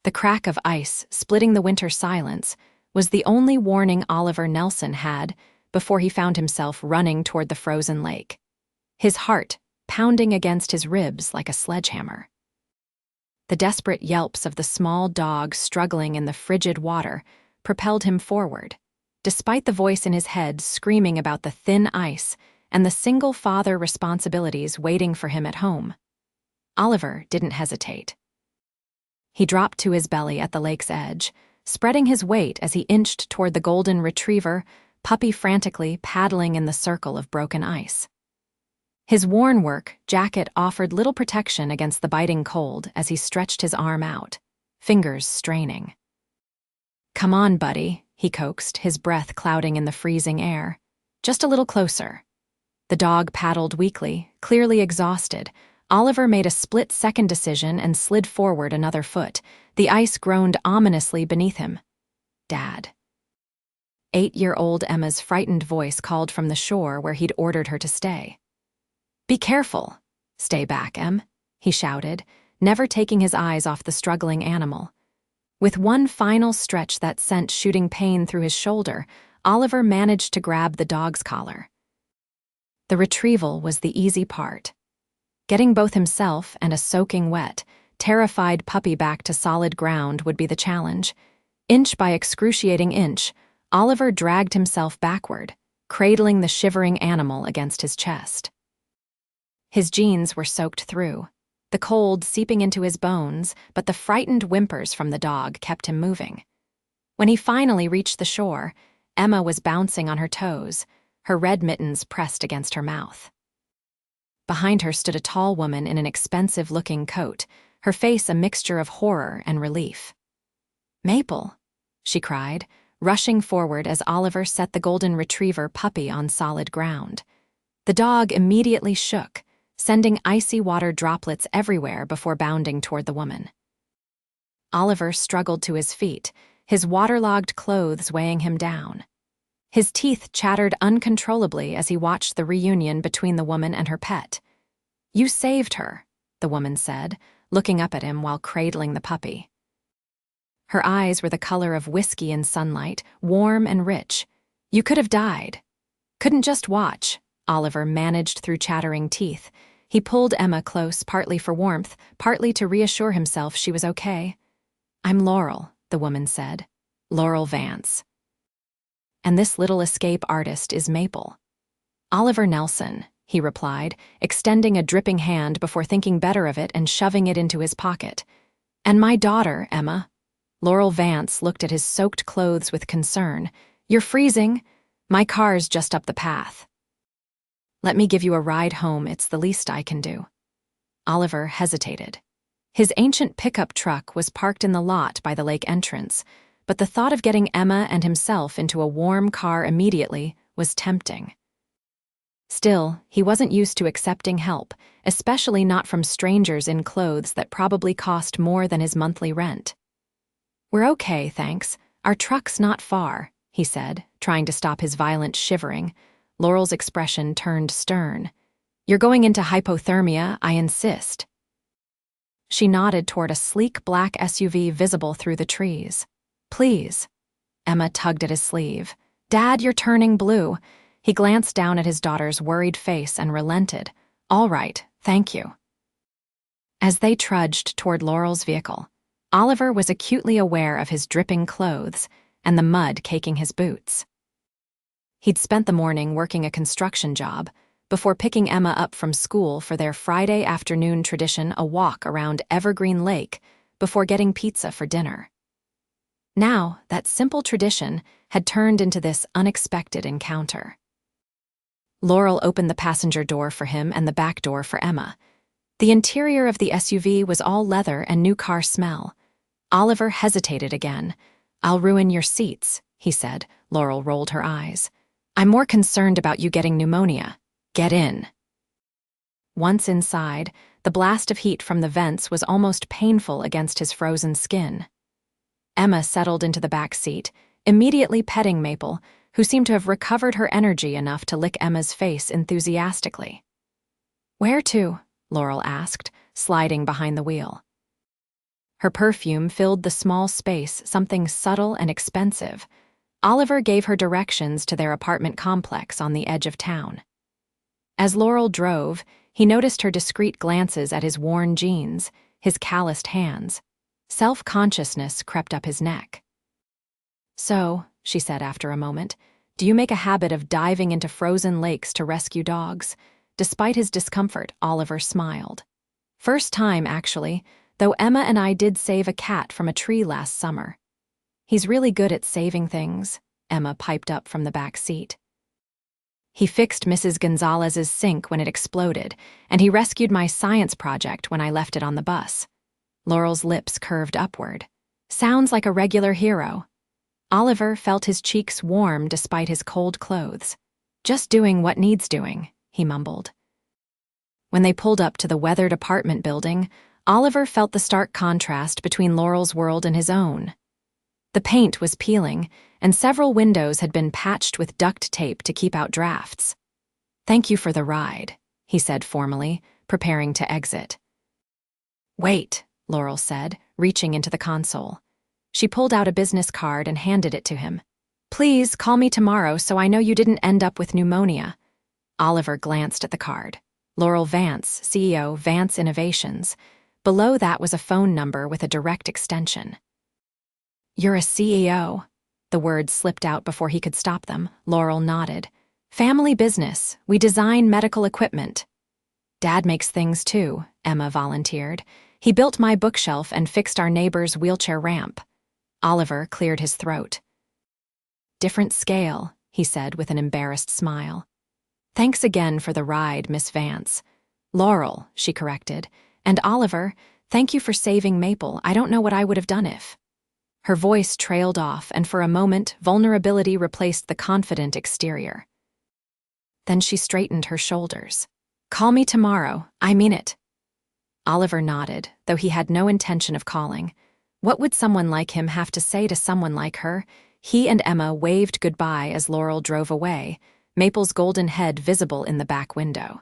The crack of ice splitting the winter silence was the only warning Oliver Nelson had before he found himself running toward the frozen lake, his heart pounding against his ribs like a sledgehammer. The desperate yelps of the small dog struggling in the frigid water propelled him forward, despite the voice in his head screaming about the thin ice and the single-father responsibilities waiting for him at home. Oliver didn't hesitate. He dropped to his belly at the lake's edge, spreading his weight as he inched toward the golden retriever, puppy frantically paddling in the circle of broken ice. His worn work jacket offered little protection against the biting cold as he stretched his arm out, fingers straining. "Come on, buddy," he coaxed, his breath clouding in the freezing air. "Just a little closer." The dog paddled weakly, clearly exhausted. Oliver made a split-second decision and slid forward another foot. The ice groaned ominously beneath him. "Dad." 8-year-old Emma's frightened voice called from the shore where he'd ordered her to stay. "Be careful." "Stay back, Em," he shouted, never taking his eyes off the struggling animal. With one final stretch that sent shooting pain through his shoulder, Oliver managed to grab the dog's collar. The retrieval was the easy part. Getting both himself and a soaking wet, terrified puppy back to solid ground would be the challenge. Inch by excruciating inch, Oliver dragged himself backward, cradling the shivering animal against his chest. His jeans were soaked through, the cold seeping into his bones, but the frightened whimpers from the dog kept him moving. When he finally reached the shore, Emma was bouncing on her toes, her red mittens pressed against her mouth. Behind her stood a tall woman in an expensive-looking coat, her face a mixture of horror and relief. "Maple," she cried, rushing forward as Oliver set the golden retriever puppy on solid ground. The dog immediately shook, sending icy water droplets everywhere before bounding toward the woman. Oliver struggled to his feet, his waterlogged clothes weighing him down. His teeth chattered uncontrollably as he watched the reunion between the woman and her pet. "You saved her," the woman said, looking up at him while cradling the puppy. Her eyes were the color of whiskey in sunlight, warm and rich. "You could have died." "Couldn't just watch," Oliver managed through chattering teeth. He pulled Emma close, partly for warmth, partly to reassure himself she was okay. "I'm Laurel," the woman said. "Laurel Vance. And this little escape artist is Maple." "Oliver Nelson," he replied, extending a dripping hand before thinking better of it and shoving it into his pocket. "And my daughter, Emma." Laurel Vance looked at his soaked clothes with concern. "You're freezing. My car's just up the path." "Let me give you a ride home, it's the least I can do." Oliver hesitated. His ancient pickup truck was parked in the lot by the lake entrance, but the thought of getting Emma and himself into a warm car immediately was tempting. Still, he wasn't used to accepting help, especially not from strangers in clothes that probably cost more than his monthly rent. "We're okay, thanks. Our truck's not far," he said, trying to stop his violent shivering. Laurel's expression turned stern. "You're going into hypothermia, I insist." She nodded toward a sleek black SUV visible through the trees. "Please." Emma tugged at his sleeve. "Dad, you're turning blue." He glanced down at his daughter's worried face and relented. "All right, thank you." As they trudged toward Laurel's vehicle, Oliver was acutely aware of his dripping clothes and the mud caking his boots. He'd spent the morning working a construction job before picking Emma up from school for their Friday afternoon tradition, a walk around Evergreen Lake, before getting pizza for dinner. Now, that simple tradition had turned into this unexpected encounter. Laurel opened the passenger door for him and the back door for Emma. The interior of the SUV was all leather and new car smell. Oliver hesitated again. "I'll ruin your seats," he said. Laurel rolled her eyes. "I'm more concerned about you getting pneumonia. Get in." Once inside, the blast of heat from the vents was almost painful against his frozen skin. Emma settled into the back seat, immediately petting Maple, who seemed to have recovered her energy enough to lick Emma's face enthusiastically. "Where to?" Laurel asked, sliding behind the wheel. Her perfume filled the small space, something subtle and expensive. Oliver gave her directions to their apartment complex on the edge of town. As Laurel drove, he noticed her discreet glances at his worn jeans, his calloused hands. Self-consciousness crept up his neck. "So," she said after a moment, "do you make a habit of diving into frozen lakes to rescue dogs?" Despite his discomfort, Oliver smiled. "First time, actually, though Emma and I did save a cat from a tree last summer." "He's really good at saving things," Emma piped up from the back seat. "He fixed Mrs. Gonzalez's sink when it exploded, and he rescued my science project when I left it on the bus." Laurel's lips curved upward. "Sounds like a regular hero." Oliver felt his cheeks warm despite his cold clothes. "Just doing what needs doing," he mumbled. When they pulled up to the weathered apartment building, Oliver felt the stark contrast between Laurel's world and his own. The paint was peeling, and several windows had been patched with duct tape to keep out drafts. "Thank you for the ride," he said formally, preparing to exit. "Wait," Laurel said, reaching into the console. She pulled out a business card and handed it to him. "Please call me tomorrow so I know you didn't end up with pneumonia." Oliver glanced at the card. Laurel Vance, CEO, Vance Innovations. Below that was a phone number with a direct extension. "You're a CEO." The words slipped out before he could stop them. Laurel nodded. "Family business. We design medical equipment." "Dad makes things too," Emma volunteered. "He built my bookshelf and fixed our neighbor's wheelchair ramp." Oliver cleared his throat. "Different scale," he said with an embarrassed smile. "Thanks again for the ride, Miss Vance." "Laurel," she corrected. "And Oliver, thank you for saving Maple. I don't know what I would have done if—" Her voice trailed off, and for a moment, vulnerability replaced the confident exterior. Then she straightened her shoulders. "Call me tomorrow. I mean it." Oliver nodded, though he had no intention of calling. What would someone like him have to say to someone like her? He and Emma waved goodbye as Laurel drove away, Maple's golden head visible in the back window.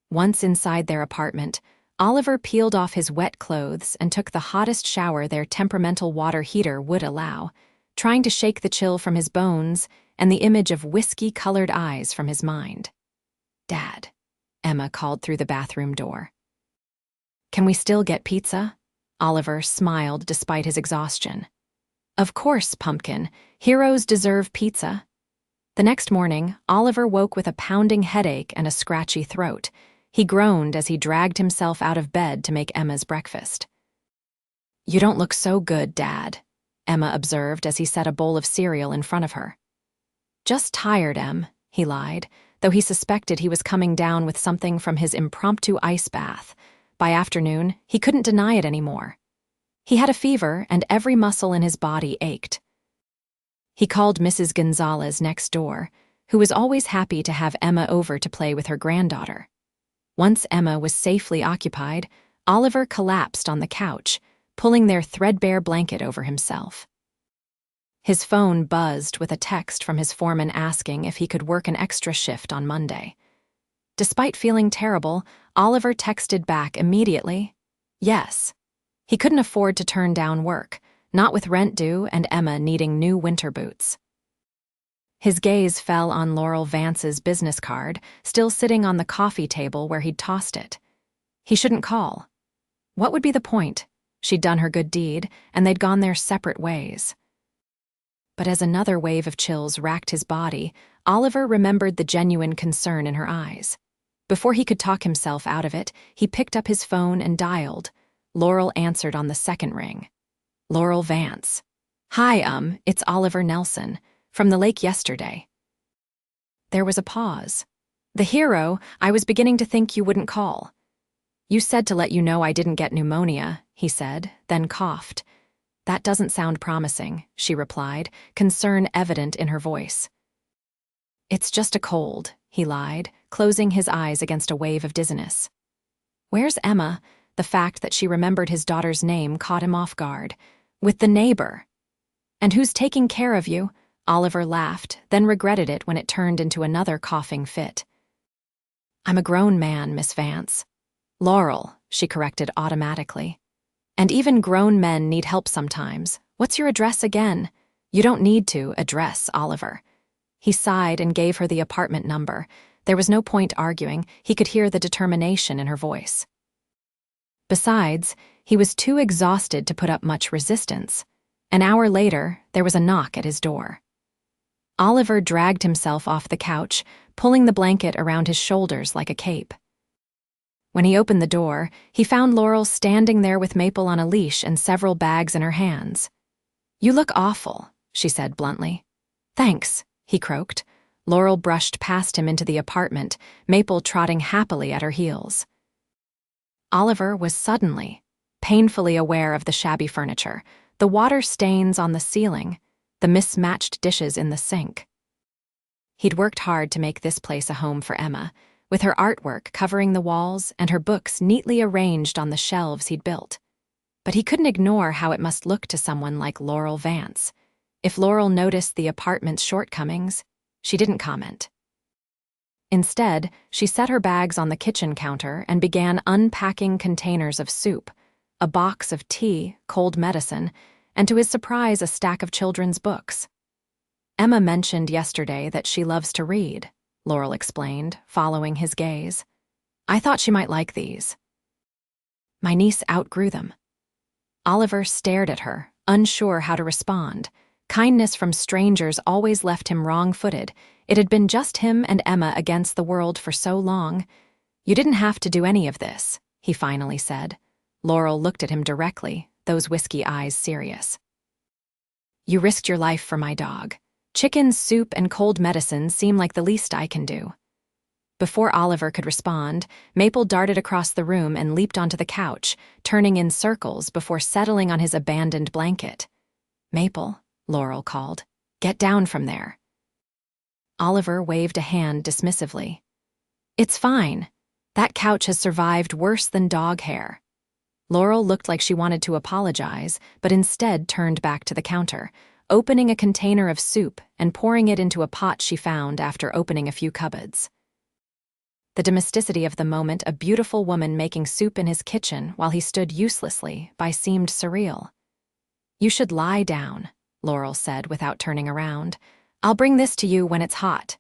Once inside their apartment, Oliver peeled off his wet clothes and took the hottest shower their temperamental water heater would allow, trying to shake the chill from his bones and the image of whiskey-colored eyes from his mind. "Dad," Emma called through the bathroom door. "Can we still get pizza?" Oliver smiled despite his exhaustion. "Of course, Pumpkin. Heroes deserve pizza." The next morning, Oliver woke with a pounding headache and a scratchy throat. He groaned as he dragged himself out of bed to make Emma's breakfast. "You don't look so good, Dad," Emma observed as he set a bowl of cereal in front of her. "Just tired, Em," he lied, though he suspected he was coming down with something from his impromptu ice bath. By afternoon, he couldn't deny it anymore. He had a fever, and every muscle in his body ached. He called Mrs. Gonzalez next door, who was always happy to have Emma over to play with her granddaughter. Once Emma was safely occupied, Oliver collapsed on the couch, pulling their threadbare blanket over himself. His phone buzzed with a text from his foreman asking if he could work an extra shift on Monday. Despite feeling terrible, Oliver texted back immediately, "Yes." He couldn't afford to turn down work, not with rent due and Emma needing new winter boots. His gaze fell on Laurel Vance's business card, still sitting on the coffee table where he'd tossed it. He shouldn't call. What would be the point? She'd done her good deed, and they'd gone their separate ways. But as another wave of chills racked his body, Oliver remembered the genuine concern in her eyes. Before he could talk himself out of it, he picked up his phone and dialed. Laurel answered on the second ring. "Laurel Vance." "Hi, it's Oliver Nelson. From the lake yesterday." There was a pause. "The hero, I was beginning to think you wouldn't call." "You said to let you know I didn't get pneumonia," he said, then coughed. "That doesn't sound promising," she replied, concern evident in her voice. "It's just a cold," he lied, closing his eyes against a wave of dizziness. "Where's Emma?" The fact that she remembered his daughter's name caught him off guard. "With the neighbor." "And who's taking care of you?" Oliver laughed, then regretted it when it turned into another coughing fit. "I'm a grown man, Miss Vance." "Laurel," she corrected automatically. And even grown men need help sometimes. What's your address again? You don't need to address Oliver. He sighed and gave her the apartment number. There was no point arguing. He could hear the determination in her voice. Besides, he was too exhausted to put up much resistance. An hour later, there was a knock at his door. Oliver dragged himself off the couch, pulling the blanket around his shoulders like a cape. When he opened the door, he found Laurel standing there with Maple on a leash and several bags in her hands. "You look awful," she said bluntly. "Thanks," he croaked. Laurel brushed past him into the apartment, Maple trotting happily at her heels. Oliver was suddenly, painfully aware of the shabby furniture, the water stains on the ceiling, the mismatched dishes in the sink. He'd worked hard to make this place a home for Emma, with her artwork covering the walls and her books neatly arranged on the shelves he'd built. But he couldn't ignore how it must look to someone like Laurel Vance. If Laurel noticed the apartment's shortcomings, she didn't comment. Instead, she set her bags on the kitchen counter and began unpacking containers of soup, a box of tea, cold medicine, and to his surprise, a stack of children's books. "Emma mentioned yesterday that she loves to read," Laurel explained, following his gaze. "I thought she might like these." "My niece outgrew them." Oliver stared at her, unsure how to respond. Kindness from strangers always left him wrong-footed. It had been just him and Emma against the world for so long. "You didn't have to do any of this," he finally said. Laurel looked at him directly, those whiskey eyes serious. "You risked your life for my dog. Chicken soup and cold medicine seem like the least I can do." Before Oliver could respond, Maple darted across the room and leaped onto the couch, turning in circles before settling on his abandoned blanket. "Maple," Laurel called, "get down from there." Oliver waved a hand dismissively. "It's fine. That couch has survived worse than dog hair." Laurel looked like she wanted to apologize, but instead turned back to the counter, opening a container of soup and pouring it into a pot she found after opening a few cupboards. The domesticity of the moment, a beautiful woman making soup in his kitchen while he stood uselessly by, seemed surreal. "You should lie down," Laurel said without turning around. "I'll bring this to you when it's hot."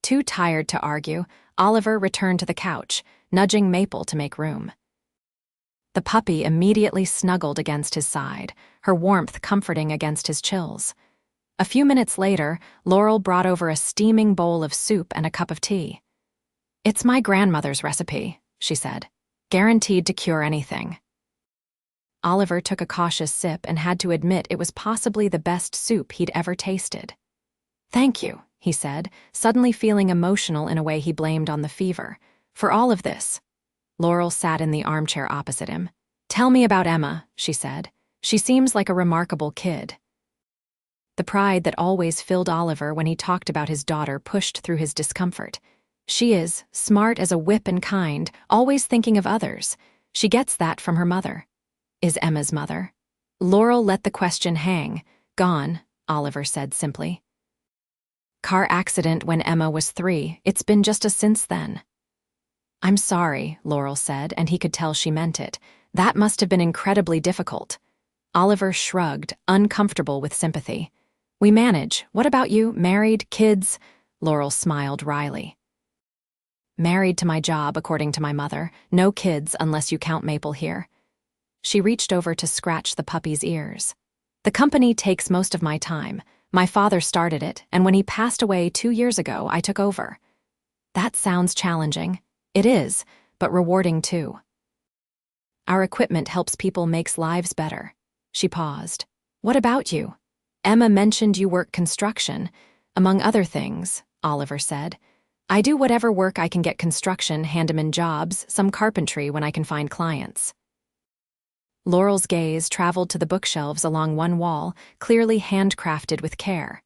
Too tired to argue, Oliver returned to the couch, nudging Maple to make room. The puppy immediately snuggled against his side, her warmth comforting against his chills. A few minutes later, Laurel brought over a steaming bowl of soup and a cup of tea. "It's my grandmother's recipe," she said, "guaranteed to cure anything." Oliver took a cautious sip and had to admit it was possibly the best soup he'd ever tasted. "Thank you," he said, suddenly feeling emotional in a way he blamed on the fever. "For all of this." Laurel sat in the armchair opposite him. "Tell me about Emma," she said. "She seems like a remarkable kid." The pride that always filled Oliver when he talked about his daughter pushed through his discomfort. "She is smart as a whip and kind, always thinking of others. She gets that from her mother." "Is Emma's mother?" Laurel let the question hang. "Gone," Oliver said simply. "Car accident when Emma was 3. It's been just a since then." "I'm sorry," Laurel said, and he could tell she meant it. "That must have been incredibly difficult." Oliver shrugged, uncomfortable with sympathy. "We manage. What about you? Married? Kids?" Laurel smiled wryly. "Married to my job, according to my mother. No kids, unless you count Maple here." She reached over to scratch the puppy's ears. "The company takes most of my time. My father started it, and when he passed away 2 years ago, I took over." "That sounds challenging." "It is, but rewarding too. Our equipment helps people, makes lives better." She paused. "What about you?" "Emma mentioned you work construction." "Among other things," Oliver said. "I do whatever work I can get: construction, handyman jobs, some carpentry when I can find clients." Laurel's gaze traveled to the bookshelves along one wall, clearly handcrafted with care.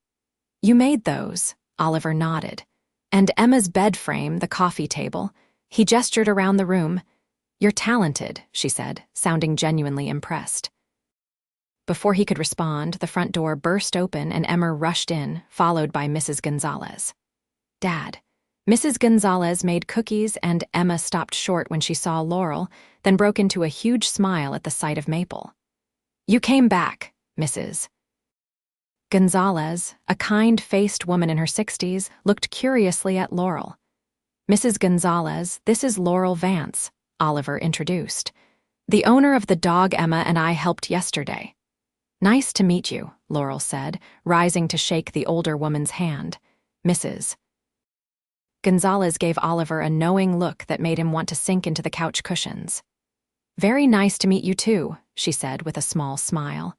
"You made those?" Oliver nodded. "And Emma's bed frame, the coffee table." He gestured around the room. "You're talented," she said, sounding genuinely impressed. Before he could respond, the front door burst open and Emma rushed in, followed by Mrs. Gonzalez. "Dad." Mrs. Gonzalez made cookies, and Emma stopped short when she saw Laurel, then broke into a huge smile at the sight of Maple. "You came back, Mrs. Gonzalez, a kind-faced woman in her 60s, looked curiously at Laurel. "Mrs. Gonzalez, this is Laurel Vance," Oliver introduced. "The owner of the dog Emma and I helped yesterday." "Nice to meet you," Laurel said, rising to shake the older woman's hand. "Mrs. Gonzalez gave Oliver a knowing look that made him want to sink into the couch cushions. "Very nice to meet you too," she said with a small smile.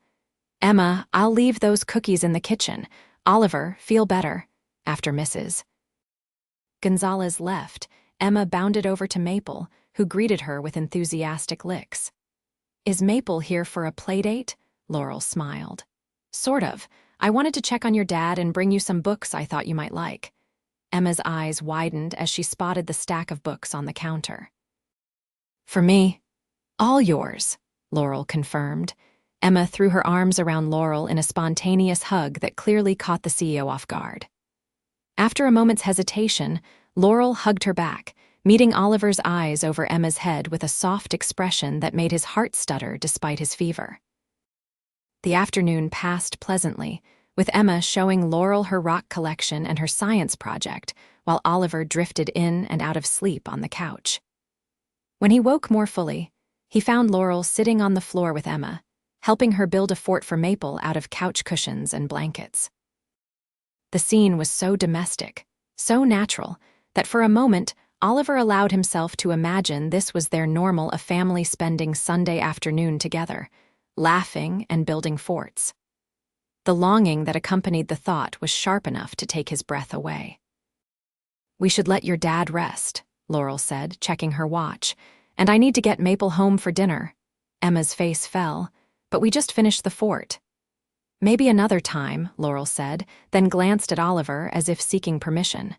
"Emma, I'll leave those cookies in the kitchen. Oliver, feel better." After Mrs. Gonzalez left, Emma bounded over to Maple, who greeted her with enthusiastic licks. "Is Maple here for a playdate?" Laurel smiled. "Sort of. I wanted to check on your dad and bring you some books I thought you might like." Emma's eyes widened as she spotted the stack of books on the counter. "For me, all yours," Laurel confirmed. Emma threw her arms around Laurel in a spontaneous hug that clearly caught the CEO off guard. After a moment's hesitation, Laurel hugged her back, meeting Oliver's eyes over Emma's head with a soft expression that made his heart stutter despite his fever. The afternoon passed pleasantly, with Emma showing Laurel her rock collection and her science project, while Oliver drifted in and out of sleep on the couch. When he woke more fully, he found Laurel sitting on the floor with Emma, helping her build a fort for Maple out of couch cushions and blankets. The scene was so domestic, so natural, that for a moment, Oliver allowed himself to imagine this was their normal family spending Sunday afternoon together, laughing and building forts. The longing that accompanied the thought was sharp enough to take his breath away. "We should let your dad rest," Laurel said, checking her watch, "and I need to get Maple home for dinner." Emma's face fell. "But we just finished the fort." "Maybe another time," Laurel said, then glanced at Oliver as if seeking permission.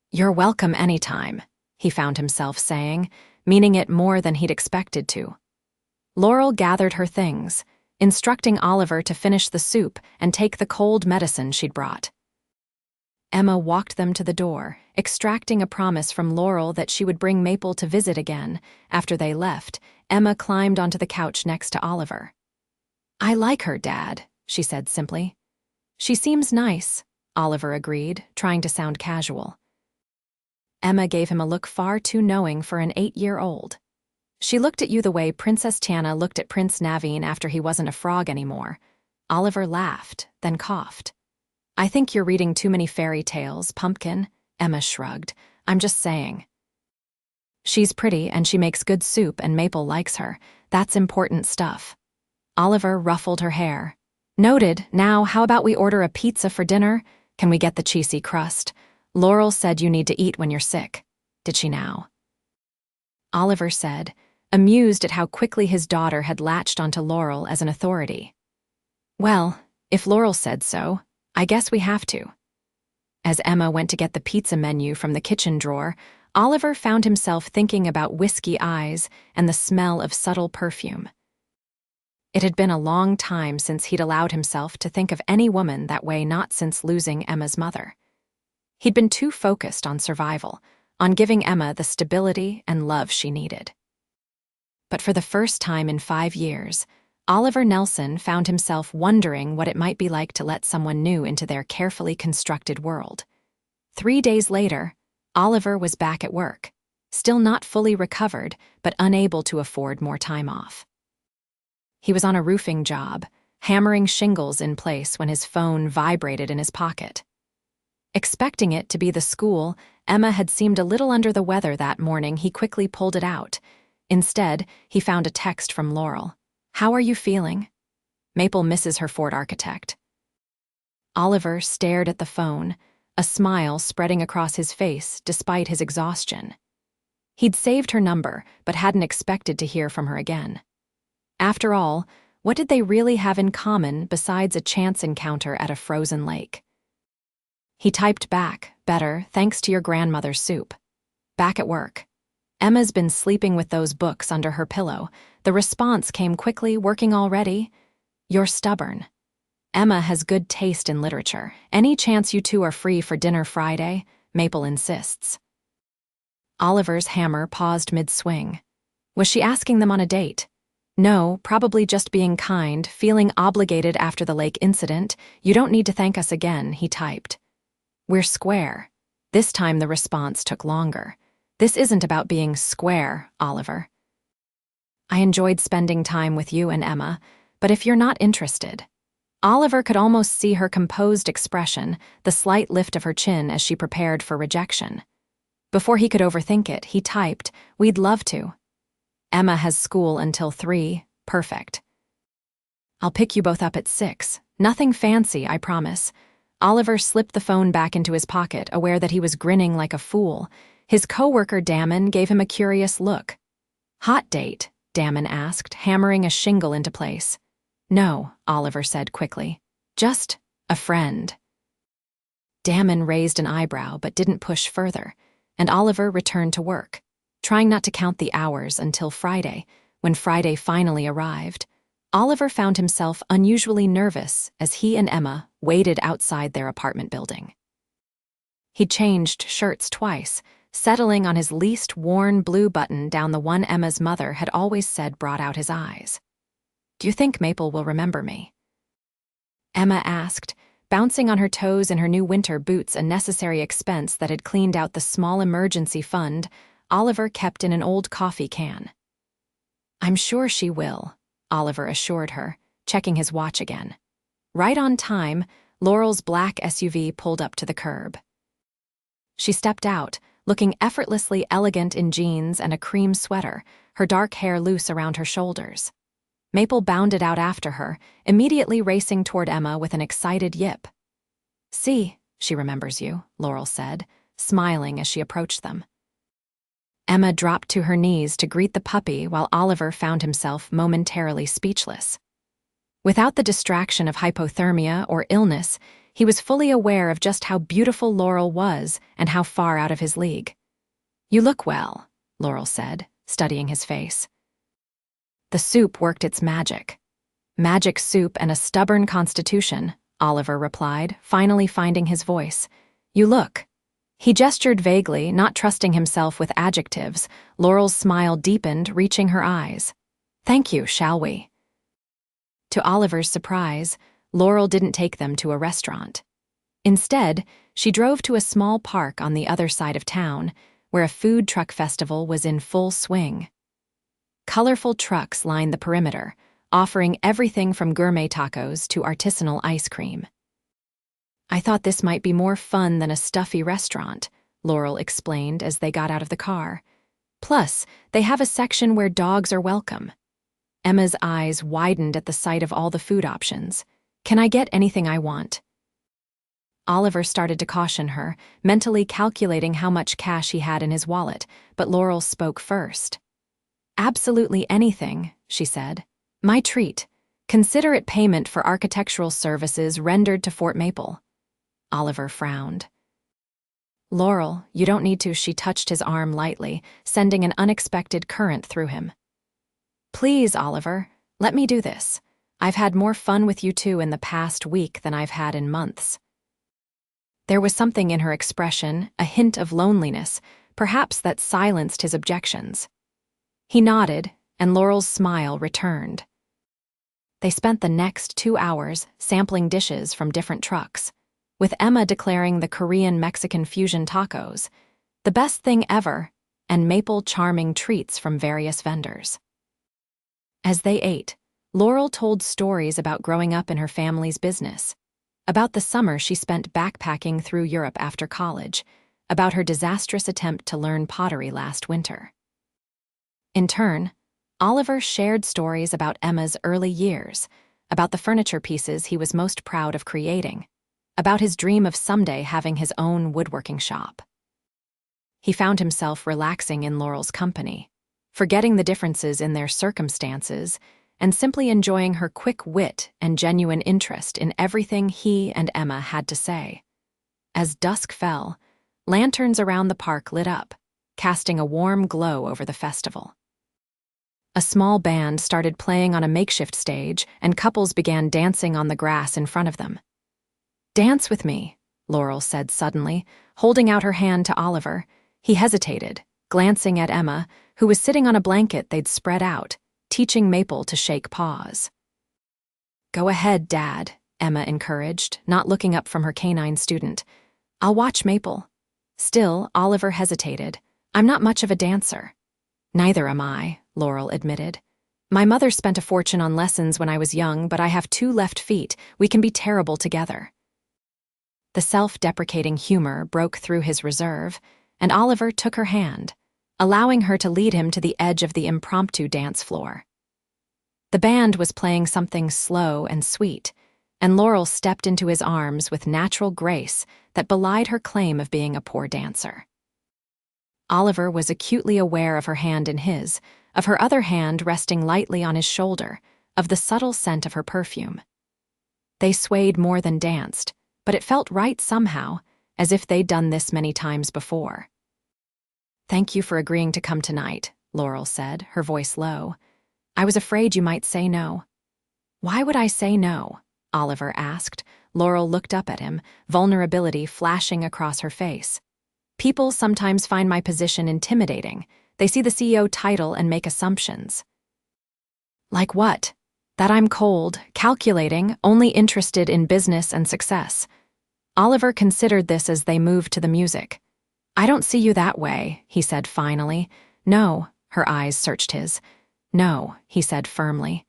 "You're welcome anytime," he found himself saying, meaning it more than he'd expected to. Laurel gathered her things, instructing Oliver to finish the soup and take the cold medicine she'd brought. Emma walked them to the door, extracting a promise from Laurel that she would bring Maple to visit again. After they left, Emma climbed onto the couch next to Oliver. "I like her, Dad," she said simply. "She seems nice," Oliver agreed, trying to sound casual. Emma gave him a look far too knowing for an 8-year-old. "She looked at you the way Princess Tiana looked at Prince Naveen after he wasn't a frog anymore." Oliver laughed, then coughed. "I think you're reading too many fairy tales, Pumpkin," Emma shrugged. "I'm just saying." "She's pretty and she makes good soup and Maple likes her. That's important stuff." Oliver ruffled her hair. "Noted. Now, how about we order a pizza for dinner? Can we get the cheesy crust? Laurel said you need to eat when you're sick." "Did she now?" Oliver said, amused at how quickly his daughter had latched onto Laurel as an authority. "Well, if Laurel said so, I guess we have to." As Emma went to get the pizza menu from the kitchen drawer, Oliver found himself thinking about whiskey eyes and the smell of subtle perfume. It had been a long time since he'd allowed himself to think of any woman that way, not since losing Emma's mother. He'd been too focused on survival, on giving Emma the stability and love she needed. But for the first time in 5 years, Oliver Nelson found himself wondering what it might be like to let someone new into their carefully constructed world. 3 days later, Oliver was back at work, still not fully recovered, but unable to afford more time off. He was on a roofing job, hammering shingles in place when his phone vibrated in his pocket. Expecting it to be the school, Emma had seemed a little under the weather that morning. He quickly pulled it out. Instead, he found a text from Laurel. "How are you feeling? Maple misses her fort architect." Oliver stared at the phone, a smile spreading across his face despite his exhaustion. He'd saved her number, but hadn't expected to hear from her again. After all, what did they really have in common besides a chance encounter at a frozen lake? He typed back, "Better, thanks to your grandmother's soup." Back at work. Emma's been sleeping with those books under her pillow. The response came quickly. "Working already? You're stubborn. Emma has good taste in literature. Any chance you two are free for dinner Friday?" Maple insists. Oliver's hammer paused mid-swing. Was she asking them on a date? No, probably just being kind, feeling obligated after the lake incident. You don't need to thank us again, he typed. We're square. This time the response took longer. This isn't about being square, Oliver. I enjoyed spending time with you and Emma, but if you're not interested. Oliver could almost see her composed expression, the slight lift of her chin as she prepared for rejection. Before he could overthink it, he typed, "We'd love to. Emma has school until 3, perfect. I'll pick you both up at 6. Nothing fancy, I promise." Oliver slipped the phone back into his pocket, aware that he was grinning like a fool. His coworker, Damon, gave him a curious look. "Hot date?" Damon asked, hammering a shingle into place. "No," Oliver said quickly. "Just a friend." Damon raised an eyebrow but didn't push further, and Oliver returned to work, trying not to count the hours until Friday. When Friday finally arrived, Oliver found himself unusually nervous as he and Emma waited outside their apartment building. He changed shirts twice, settling on his least worn blue button down the one Emma's mother had always said brought out his eyes. "Do you think Maple will remember me?" Emma asked, bouncing on her toes in her new winter boots, a necessary expense that had cleaned out the small emergency fund Oliver kept in an old coffee can. "I'm sure she will," Oliver assured her, checking his watch again. Right on time, Laurel's black SUV pulled up to the curb. She stepped out, looking effortlessly elegant in jeans and a cream sweater, her dark hair loose around her shoulders. Maple bounded out after her, immediately racing toward Emma with an excited yip. "See, she remembers you," Laurel said, smiling as she approached them. Emma dropped to her knees to greet the puppy while Oliver found himself momentarily speechless. Without the distraction of hypothermia or illness, he was fully aware of just how beautiful Laurel was and how far out of his league. "You look well," Laurel said, studying his face. "The soup worked its magic." "Magic soup and a stubborn constitution," Oliver replied, finally finding his voice. "You look." He gestured vaguely, not trusting himself with adjectives. Laurel's smile deepened, reaching her eyes. "Thank you, shall we?" To Oliver's surprise, Laurel didn't take them to a restaurant. Instead, she drove to a small park on the other side of town, where a food truck festival was in full swing. Colorful trucks lined the perimeter, offering everything from gourmet tacos to artisanal ice cream. "I thought this might be more fun than a stuffy restaurant," Laurel explained as they got out of the car. "Plus, they have a section where dogs are welcome." Emma's eyes widened at the sight of all the food options. "Can I get anything I want?" Oliver started to caution her, mentally calculating how much cash he had in his wallet, but Laurel spoke first. "Absolutely anything," she said. "My treat. Consider it payment for architectural services rendered to Fort Maple." Oliver frowned. "Laurel, you don't need to," she touched his arm lightly, sending an unexpected current through him. "Please, Oliver, let me do this. I've had more fun with you two in the past week than I've had in months." There was something in her expression, a hint of loneliness, perhaps that silenced his objections. He nodded, and Laurel's smile returned. They spent the next 2 hours sampling dishes from different trucks, with Emma declaring the Korean-Mexican fusion tacos the best thing ever, and Maple charming treats from various vendors. As they ate, Laurel told stories about growing up in her family's business, about the summer she spent backpacking through Europe after college, about her disastrous attempt to learn pottery last winter. In turn, Oliver shared stories about Emma's early years, about the furniture pieces he was most proud of creating, about his dream of someday having his own woodworking shop. He found himself relaxing in Laurel's company, forgetting the differences in their circumstances, and simply enjoying her quick wit and genuine interest in everything he and Emma had to say. As dusk fell, lanterns around the park lit up, casting a warm glow over the festival. A small band started playing on a makeshift stage, and couples began dancing on the grass in front of them. "Dance with me," Laurel said suddenly, holding out her hand to Oliver. He hesitated, glancing at Emma, who was sitting on a blanket they'd spread out, teaching Maple to shake paws. "Go ahead, Dad," Emma encouraged, not looking up from her canine student. "I'll watch Maple." Still, Oliver hesitated. "I'm not much of a dancer." "Neither am I," Laurel admitted. "My mother spent a fortune on lessons when I was young, but I have 2 left feet. We can be terrible together." The self-deprecating humor broke through his reserve, and Oliver took her hand, allowing her to lead him to the edge of the impromptu dance floor. The band was playing something slow and sweet, and Laurel stepped into his arms with natural grace that belied her claim of being a poor dancer. Oliver was acutely aware of her hand in his, of her other hand resting lightly on his shoulder, of the subtle scent of her perfume. They swayed more than danced, but it felt right somehow, as if they'd done this many times before. "Thank you for agreeing to come tonight," Laurel said, her voice low. "I was afraid you might say no." "Why would I say no?" Oliver asked. Laurel looked up at him, vulnerability flashing across her face. "People sometimes find my position intimidating. They see the CEO title and make assumptions." "Like what?" "That I'm cold, calculating, only interested in business and success." Oliver considered this as they moved to the music. "I don't see you that way," he said finally. "No," her eyes searched his. "No," he said firmly.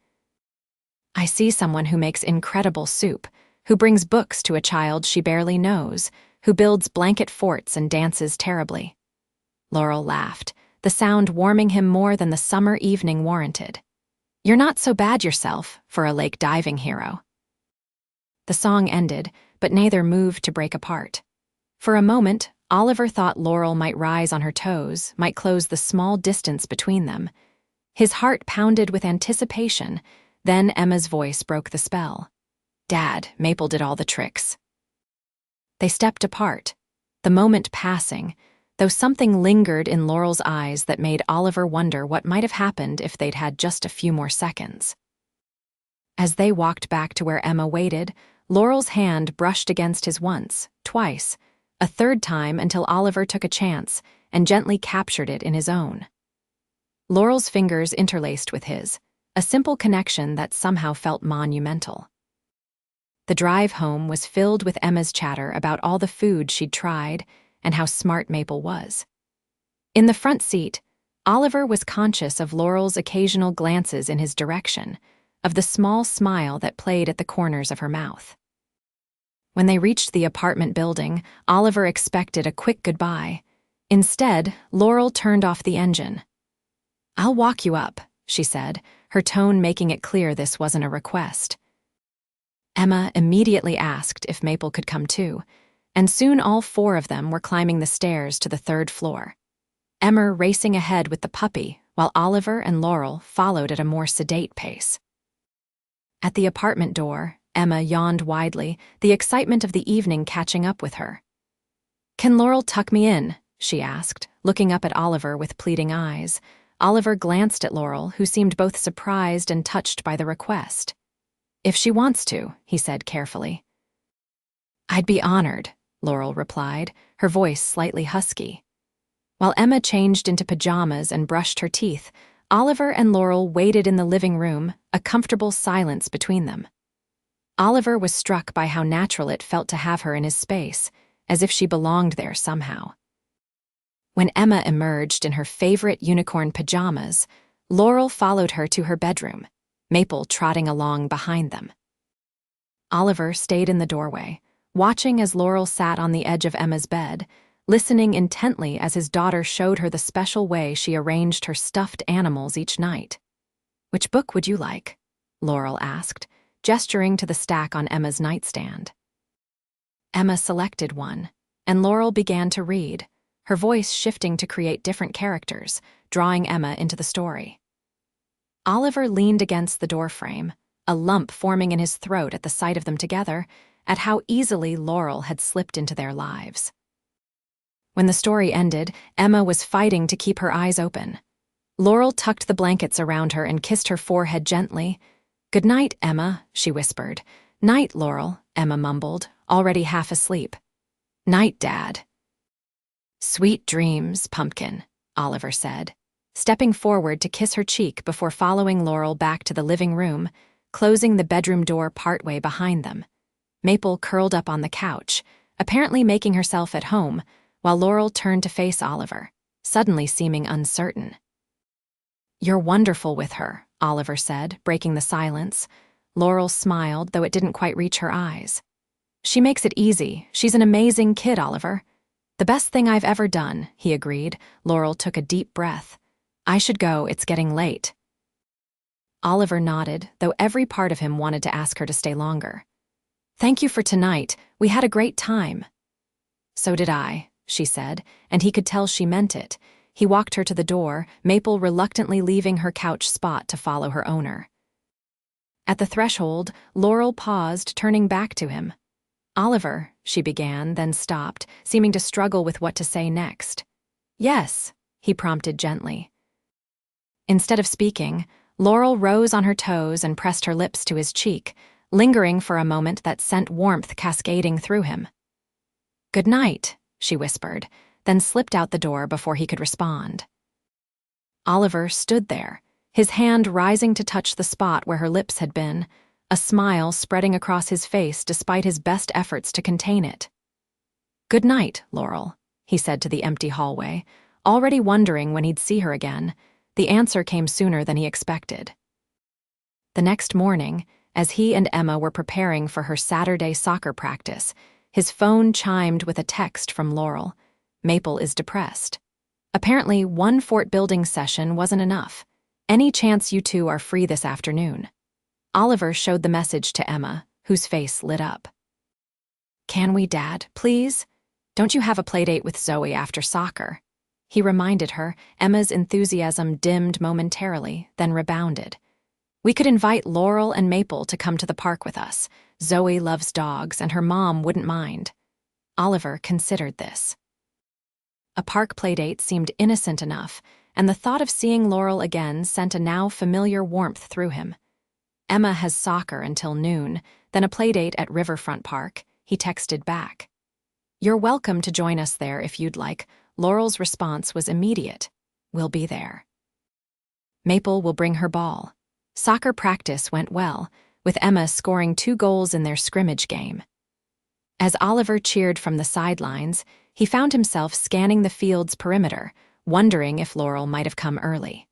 "I see someone who makes incredible soup, who brings books to a child she barely knows, who builds blanket forts and dances terribly." Laurel laughed, the sound warming him more than the summer evening warranted. "You're not so bad yourself for a lake diving hero." The song ended, but neither moved to break apart. For a moment, Oliver thought Laurel might rise on her toes, might close the small distance between them. His heart pounded with anticipation. Then Emma's voice broke the spell. "Dad, Maple did all the tricks." They stepped apart, the moment passing, though something lingered in Laurel's eyes that made Oliver wonder what might have happened if they'd had just a few more seconds. As they walked back to where Emma waited, Laurel's hand brushed against his once, twice, a third time until Oliver took a chance and gently captured it in his own. Laurel's fingers interlaced with his, a simple connection that somehow felt monumental. The drive home was filled with Emma's chatter about all the food she'd tried and how smart Maple was. In the front seat, Oliver was conscious of Laurel's occasional glances in his direction, of the small smile that played at the corners of her mouth. When they reached the apartment building, Oliver expected a quick goodbye. Instead, Laurel turned off the engine. "I'll walk you up," she said, her tone making it clear this wasn't a request. Emma immediately asked if Maple could come too, and soon all 4 of them were climbing the stairs to the 3rd floor. Emma racing ahead with the puppy, while Oliver and Laurel followed at a more sedate pace. At the apartment door, Emma yawned widely, the excitement of the evening catching up with her. "Can Laurel tuck me in?" she asked, looking up at Oliver with pleading eyes. Oliver glanced at Laurel, who seemed both surprised and touched by the request. "If she wants to," he said carefully. "I'd be honored," Laurel replied, her voice slightly husky. While Emma changed into pajamas and brushed her teeth, Oliver and Laurel waited in the living room, a comfortable silence between them. Oliver was struck by how natural it felt to have her in his space, as if she belonged there somehow. When Emma emerged in her favorite unicorn pajamas, Laurel followed her to her bedroom, Maple trotting along behind them. Oliver stayed in the doorway, watching as Laurel sat on the edge of Emma's bed, listening intently as his daughter showed her the special way she arranged her stuffed animals each night. "Which book would you like?" Laurel asked, gesturing to the stack on Emma's nightstand. Emma selected one, and Laurel began to read, her voice shifting to create different characters, drawing Emma into the story. Oliver leaned against the doorframe, a lump forming in his throat at the sight of them together, at how easily Laurel had slipped into their lives. When the story ended, Emma was fighting to keep her eyes open. Laurel tucked the blankets around her and kissed her forehead gently. "Good night, Emma," she whispered. "Night, Laurel," Emma mumbled, already half asleep. Night, Dad. Sweet dreams, Pumpkin, Oliver said, stepping forward to kiss her cheek before following Laurel back to the living room, closing the bedroom door partway behind them. Maple curled up on the couch, apparently making herself at home, while Laurel turned to face Oliver, suddenly seeming uncertain. You're wonderful with her, Oliver said, breaking the silence. Laurel smiled, though it didn't quite reach her eyes. She makes it easy. She's an amazing kid, Oliver. The best thing I've ever done, he agreed. Laurel took a deep breath. I should go, it's getting late. Oliver nodded, though every part of him wanted to ask her to stay longer. Thank you for tonight. We had a great time. So did I, she said, and he could tell she meant it. He walked her to the door, Maple reluctantly leaving her couch spot to follow her owner. At the threshold, Laurel paused, turning back to him. Oliver, she began, then stopped, seeming to struggle with what to say next. Yes, he prompted gently. Instead of speaking, Laurel rose on her toes and pressed her lips to his cheek, lingering for a moment that sent warmth cascading through him. Good night, she whispered, then slipped out the door before he could respond. Oliver stood there, his hand rising to touch the spot where her lips had been, a smile spreading across his face despite his best efforts to contain it. Good night, Laurel, he said to the empty hallway, already wondering when he'd see her again. The answer came sooner than he expected. The next morning, as he and Emma were preparing for her Saturday soccer practice, his phone chimed with a text from Laurel. Maple is depressed. Apparently, one fort building session wasn't enough. Any chance you two are free this afternoon? Oliver showed the message to Emma, whose face lit up. Can we, Dad, please? Don't you have a playdate with Zoe after soccer? He reminded her. Emma's enthusiasm dimmed momentarily, then rebounded. We could invite Laurel and Maple to come to the park with us. Zoe loves dogs, and her mom wouldn't mind. Oliver considered this. A park playdate seemed innocent enough, and the thought of seeing Laurel again sent a now familiar warmth through him. Emma has soccer until noon, then a playdate at Riverfront Park, he texted back. You're welcome to join us there if you'd like. Laurel's response was immediate. We'll be there. Maple will bring her ball. Soccer practice went well, with Emma scoring 2 goals in their scrimmage game. As Oliver cheered from the sidelines, he found himself scanning the field's perimeter, wondering if Laurel might have come early.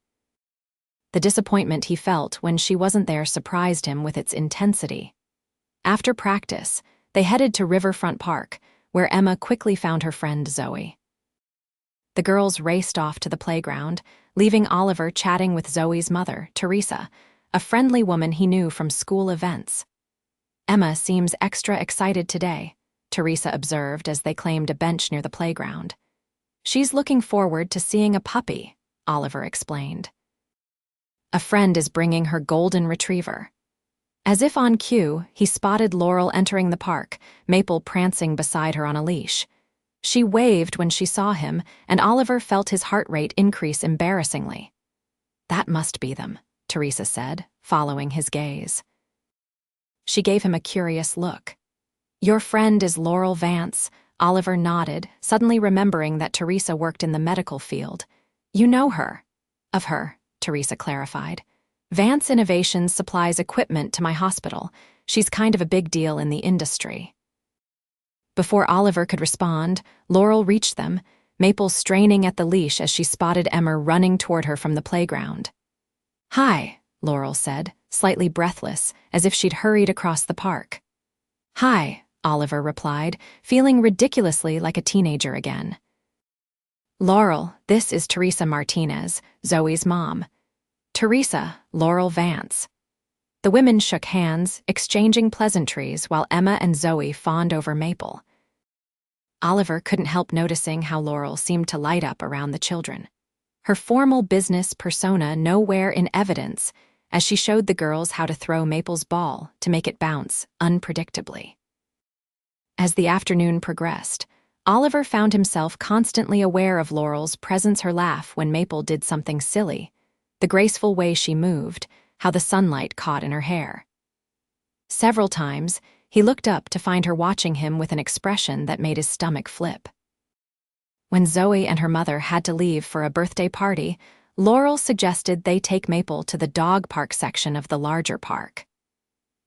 The disappointment he felt when she wasn't there surprised him with its intensity. After practice, they headed to Riverfront Park, where Emma quickly found her friend Zoe. The girls raced off to the playground, leaving Oliver chatting with Zoe's mother, Teresa, a friendly woman he knew from school events. Emma seems extra excited today, Teresa observed as they claimed a bench near the playground. She's looking forward to seeing a puppy, Oliver explained. A friend is bringing her golden retriever. As if on cue, he spotted Laurel entering the park, Maple prancing beside her on a leash. She waved when she saw him, and Oliver felt his heart rate increase embarrassingly. That must be them, Teresa said, following his gaze. She gave him a curious look. Your friend is Laurel Vance, Oliver nodded, suddenly remembering that Teresa worked in the medical field. You know her. Of her, Teresa clarified. Vance Innovations supplies equipment to my hospital. She's kind of a big deal in the industry. Before Oliver could respond, Laurel reached them, Maple straining at the leash as she spotted Emma running toward her from the playground. Hi, Laurel said, slightly breathless, as if she'd hurried across the park. Hi, Oliver replied, feeling ridiculously like a teenager again. Laurel, this is Teresa Martinez, Zoe's mom. Teresa, Laurel Vance. The women shook hands, exchanging pleasantries while Emma and Zoe fawned over Maple. Oliver couldn't help noticing how Laurel seemed to light up around the children. Her formal business persona nowhere in evidence as she showed the girls how to throw Maple's ball to make it bounce unpredictably. As the afternoon progressed, Oliver found himself constantly aware of Laurel's presence, her laugh when Maple did something silly, the graceful way she moved, how the sunlight caught in her hair. Several times, He looked up to find her watching him with an expression that made his stomach flip. When Zoe and her mother had to leave for a birthday party, Laurel suggested they take Maple to the dog park section of the larger park.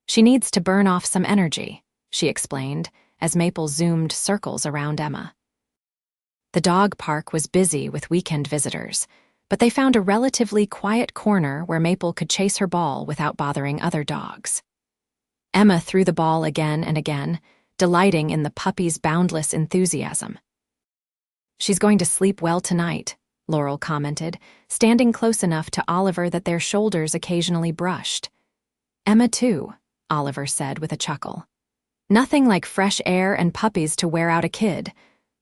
She needs to burn off some energy, she explained, as Maple zoomed circles around Emma. The dog park was busy with weekend visitors, but they found a relatively quiet corner where Maple could chase her ball without bothering other dogs. Emma threw the ball again and again, delighting in the puppy's boundless enthusiasm. "She's going to sleep well tonight," Laurel commented, standing close enough to Oliver that their shoulders occasionally brushed. "Emma too," Oliver said with a chuckle. "Nothing like fresh air and puppies to wear out a kid."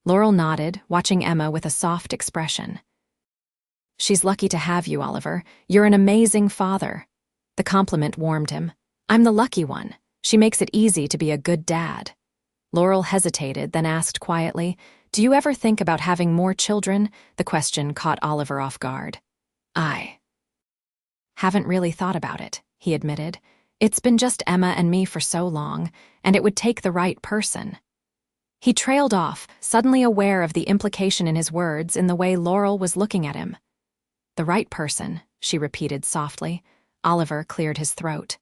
Laurel nodded, watching Emma with a soft expression. "She's lucky to have you, Oliver. You're an amazing father." The compliment warmed him. "I'm the lucky one. She makes it easy to be a good dad." Laurel hesitated, then asked quietly, "Do you ever think about having more children?" The question caught Oliver off guard. "I haven't really thought about it," he admitted. "It's been just Emma and me for so long, and it would take the right person." He trailed off, suddenly aware of the implication in his words in the way Laurel was looking at him. "The right person," she repeated softly. Oliver cleared his throat.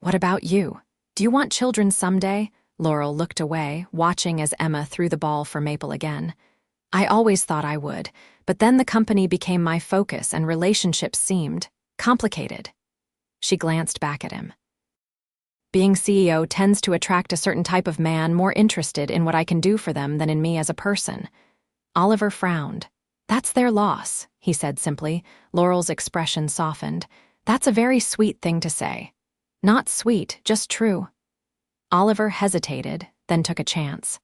"What about you? Do you want children someday?" Laurel looked away, watching as Emma threw the ball for Maple again. "I always thought I would, but then the company became my focus and relationships seemed complicated." She glanced back at him. "Being CEO tends to attract a certain type of man more interested in what I can do for them than in me as a person." Oliver frowned. "That's their loss," he said simply. Laurel's expression softened. "That's a very sweet thing to say." "Not sweet, just true." Oliver hesitated, then took a chance.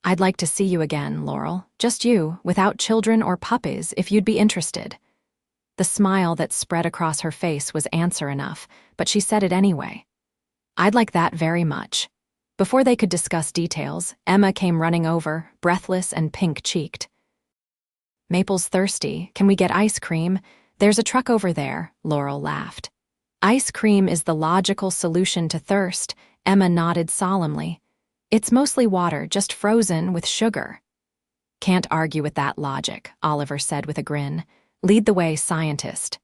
"I'd like to see you again, Laurel. Just you, without children or puppies, if you'd be interested." The smile that spread across her face was answer enough, but she said it anyway. "I'd like that very much." Before they could discuss details, Emma came running over, breathless and pink-cheeked. "Maple's thirsty. Can we get ice cream?" "There's a truck over there," Laurel laughed. "Ice cream is the logical solution to thirst," Emma nodded solemnly. "It's mostly water, just frozen with sugar." "Can't argue with that logic," Oliver said with a grin. "Lead the way, scientist."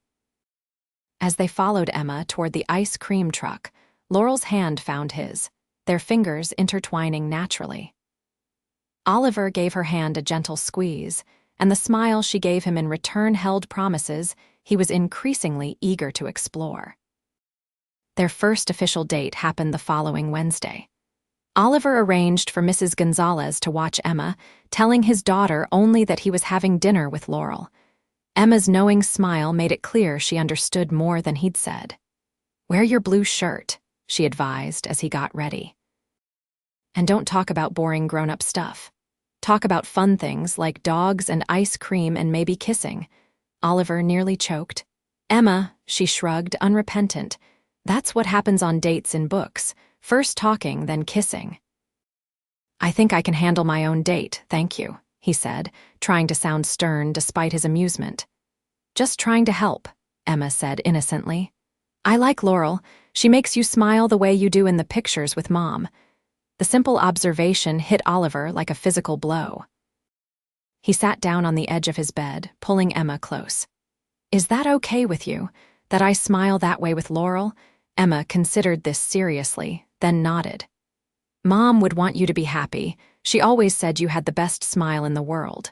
As they followed Emma toward the ice cream truck, Laurel's hand found his, their fingers intertwining naturally. Oliver gave her hand a gentle squeeze, and the smile she gave him in return held promises he was increasingly eager to explore. Their first official date happened the following Wednesday. Oliver arranged for Mrs. Gonzalez to watch Emma, telling his daughter only that he was having dinner with Laurel. Emma's knowing smile made it clear she understood more than he'd said. "Wear your blue shirt," she advised as he got ready. "And don't talk about boring grown-up stuff. Talk about fun things like dogs and ice cream and maybe kissing." Oliver nearly choked. "Emma," she shrugged, unrepentant. "That's what happens on dates in books. First talking, then kissing." "I think I can handle my own date, thank you," he said, trying to sound stern despite his amusement. "Just trying to help," Emma said innocently. "I like Laurel. She makes you smile the way you do in the pictures with Mom." The simple observation hit Oliver like a physical blow. He sat down on the edge of his bed, pulling Emma close. "Is that okay with you, that I smile that way with Laurel?" Emma considered this seriously, then nodded. "Mom would want you to be happy. She always said you had the best smile in the world."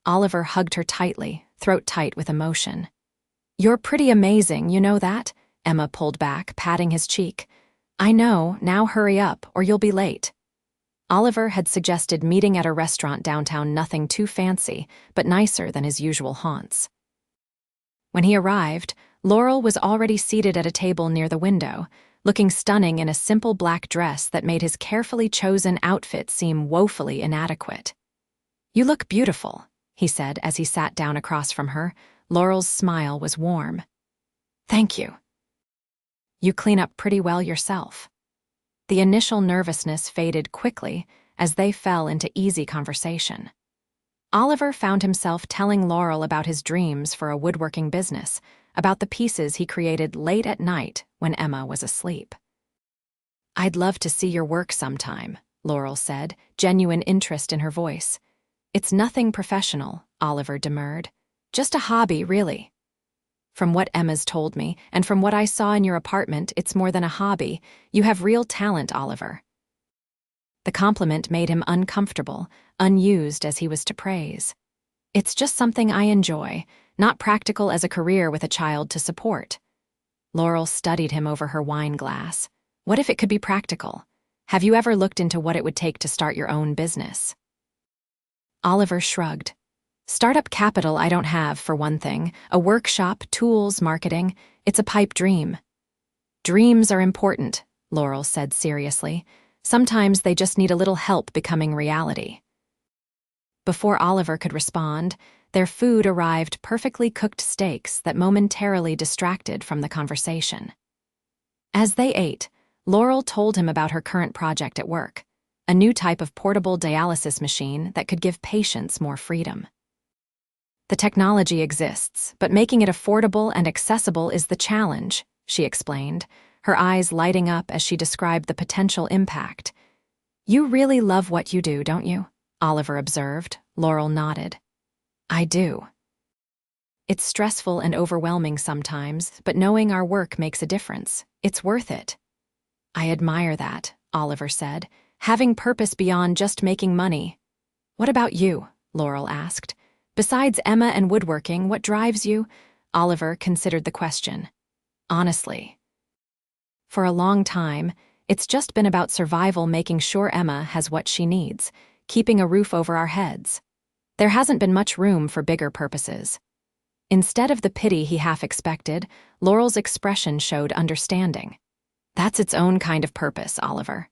Oliver hugged her tightly, throat tight with emotion. "You're pretty amazing, you know that?" Emma pulled back, patting his cheek. "I know, now hurry up, or you'll be late." Oliver had suggested meeting at a restaurant downtown, nothing too fancy, but nicer than his usual haunts. When he arrived, Laurel was already seated at a table near the window, looking stunning in a simple black dress that made his carefully chosen outfit seem woefully inadequate. "You look beautiful," he said as he sat down across from her. Laurel's smile was warm. "Thank you. You clean up pretty well yourself." The initial nervousness faded quickly as they fell into easy conversation. Oliver found himself telling Laurel about his dreams for a woodworking business, about the pieces he created late at night when Emma was asleep. "I'd love to see your work sometime," Laurel said, genuine interest in her voice. "It's nothing professional," Oliver demurred. "Just a hobby, really." "From what Emma's told me, and from what I saw in your apartment, it's more than a hobby. You have real talent, Oliver." The compliment made him uncomfortable, unused as he was to praise. "It's just something I enjoy, not practical as a career with a child to support." Laurel studied him over her wine glass. "What if it could be practical? Have you ever looked into what it would take to start your own business?" Oliver shrugged. "Startup capital I don't have, for one thing. A workshop, tools, marketing. It's a pipe dream." "Dreams are important," Laurel said seriously. "Sometimes they just need a little help becoming reality." Before Oliver could respond, their food arrived, perfectly cooked steaks that momentarily distracted from the conversation. As they ate, Laurel told him about her current project at work, a new type of portable dialysis machine that could give patients more freedom. "The technology exists, but making it affordable and accessible is the challenge," she explained, her eyes lighting up as she described the potential impact. "You really love what you do, don't you?" Oliver observed. Laurel nodded. "I do. It's stressful and overwhelming sometimes, but knowing our work makes a difference. It's worth it." "I admire that," Oliver said, "having purpose beyond just making money." "What about you?" Laurel asked. "Besides Emma and woodworking, what drives you?" Oliver considered the question. "Honestly, for a long time, it's just been about survival, making sure Emma has what she needs, keeping a roof over our heads. There hasn't been much room for bigger purposes." Instead of the pity he half expected, Laurel's expression showed understanding. "That's its own kind of purpose, Oliver.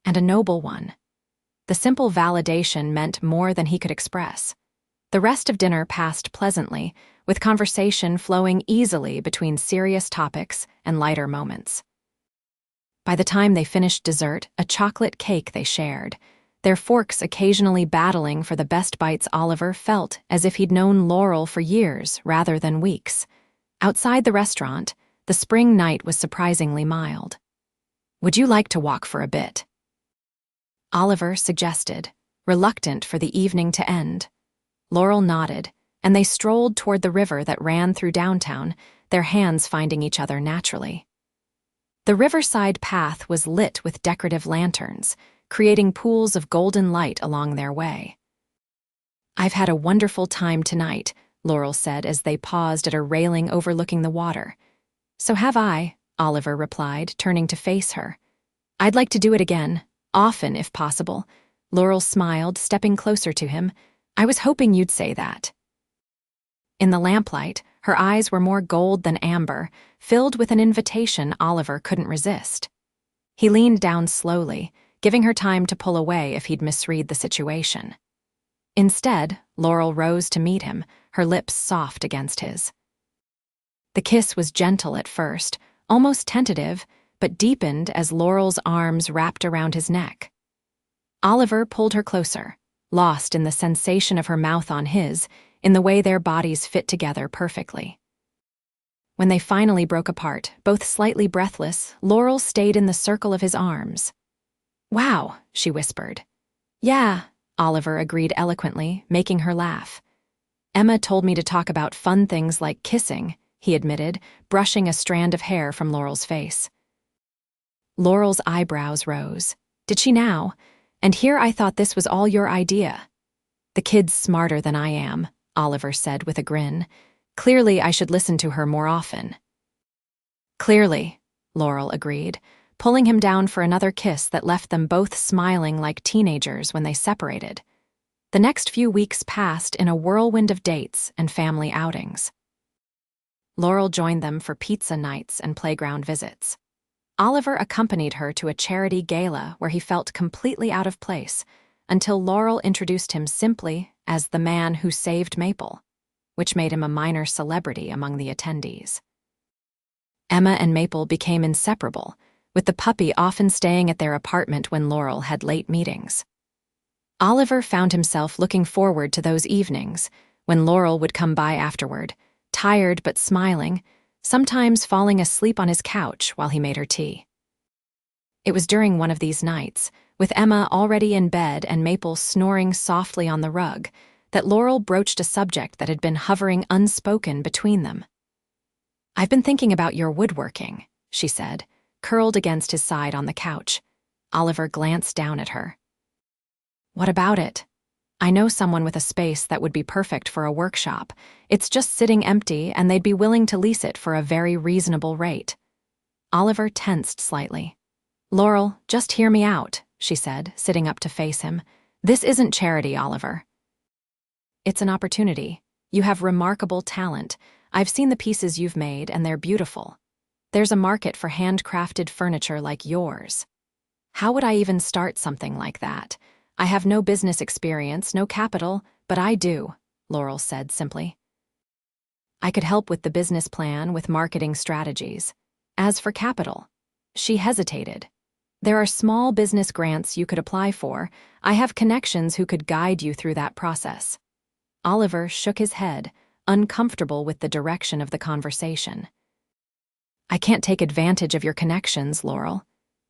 And a noble one." The simple validation meant more than he could express. The rest of dinner passed pleasantly, with conversation flowing easily between serious topics and lighter moments. By the time they finished dessert, a chocolate cake they shared, their forks occasionally battling for the best bites, Oliver felt as if he'd known Laurel for years rather than weeks. Outside the restaurant, the spring night was surprisingly mild. "Would you like to walk for a bit?" Oliver suggested, reluctant for the evening to end. Laurel nodded, and they strolled toward the river that ran through downtown, their hands finding each other naturally. The riverside path was lit with decorative lanterns, creating pools of golden light along their way. "I've had a wonderful time tonight," Laurel said as they paused at a railing overlooking the water. "So have I," Oliver replied, turning to face her. "I'd like to do it again, often if possible." Laurel smiled, stepping closer to him. "I was hoping you'd say that." In the lamplight, her eyes were more gold than amber, filled with an invitation Oliver couldn't resist. He leaned down slowly, giving her time to pull away if he'd misread the situation. Instead, Laurel rose to meet him, her lips soft against his. The kiss was gentle at first, almost tentative, but deepened as Laurel's arms wrapped around his neck. Oliver pulled her closer, lost in the sensation of her mouth on his, in the way their bodies fit together perfectly. When they finally broke apart, both slightly breathless, Laurel stayed in the circle of his arms. "Wow," she whispered. "Yeah," Oliver agreed eloquently, making her laugh. "Emma told me to talk about fun things like kissing," he admitted, brushing a strand of hair from Laurel's face. Laurel's eyebrows rose. "Did she now? And here I thought this was all your idea." "The kid's smarter than I am," Oliver said with a grin. "Clearly I should listen to her more often." "Clearly," Laurel agreed, pulling him down for another kiss that left them both smiling like teenagers when they separated. The next few weeks passed in a whirlwind of dates and family outings. Laurel joined them for pizza nights and playground visits. Oliver accompanied her to a charity gala where he felt completely out of place, until Laurel introduced him simply as the man who saved Maple, which made him a minor celebrity among the attendees. Emma and Maple became inseparable, with the puppy often staying at their apartment when Laurel had late meetings. Oliver found himself looking forward to those evenings, when Laurel would come by afterward, tired but smiling, sometimes falling asleep on his couch while he made her tea. It was during one of these nights, with Emma already in bed and Maple snoring softly on the rug, that Laurel broached a subject that had been hovering unspoken between them. "I've been thinking about your woodworking," she said, curled against his side on the couch. Oliver glanced down at her. "What about it? I know someone with a space that would be perfect for a workshop. It's just sitting empty, and they'd be willing to lease it for a very reasonable rate." Oliver tensed slightly. "Laurel, just hear me out," she said, sitting up to face him. "This isn't charity, Oliver. It's an opportunity. You have remarkable talent. I've seen the pieces you've made, and they're beautiful. There's a market for handcrafted furniture like yours. How would I even start something like that? I have no business experience, no capital, but I do," Laurel said simply. "I could help with the business plan, with marketing strategies. As for capital," she hesitated. "There are small business grants you could apply for. I have connections who could guide you through that process." Oliver shook his head, uncomfortable with the direction of the conversation. "I can't take advantage of your connections, Laurel."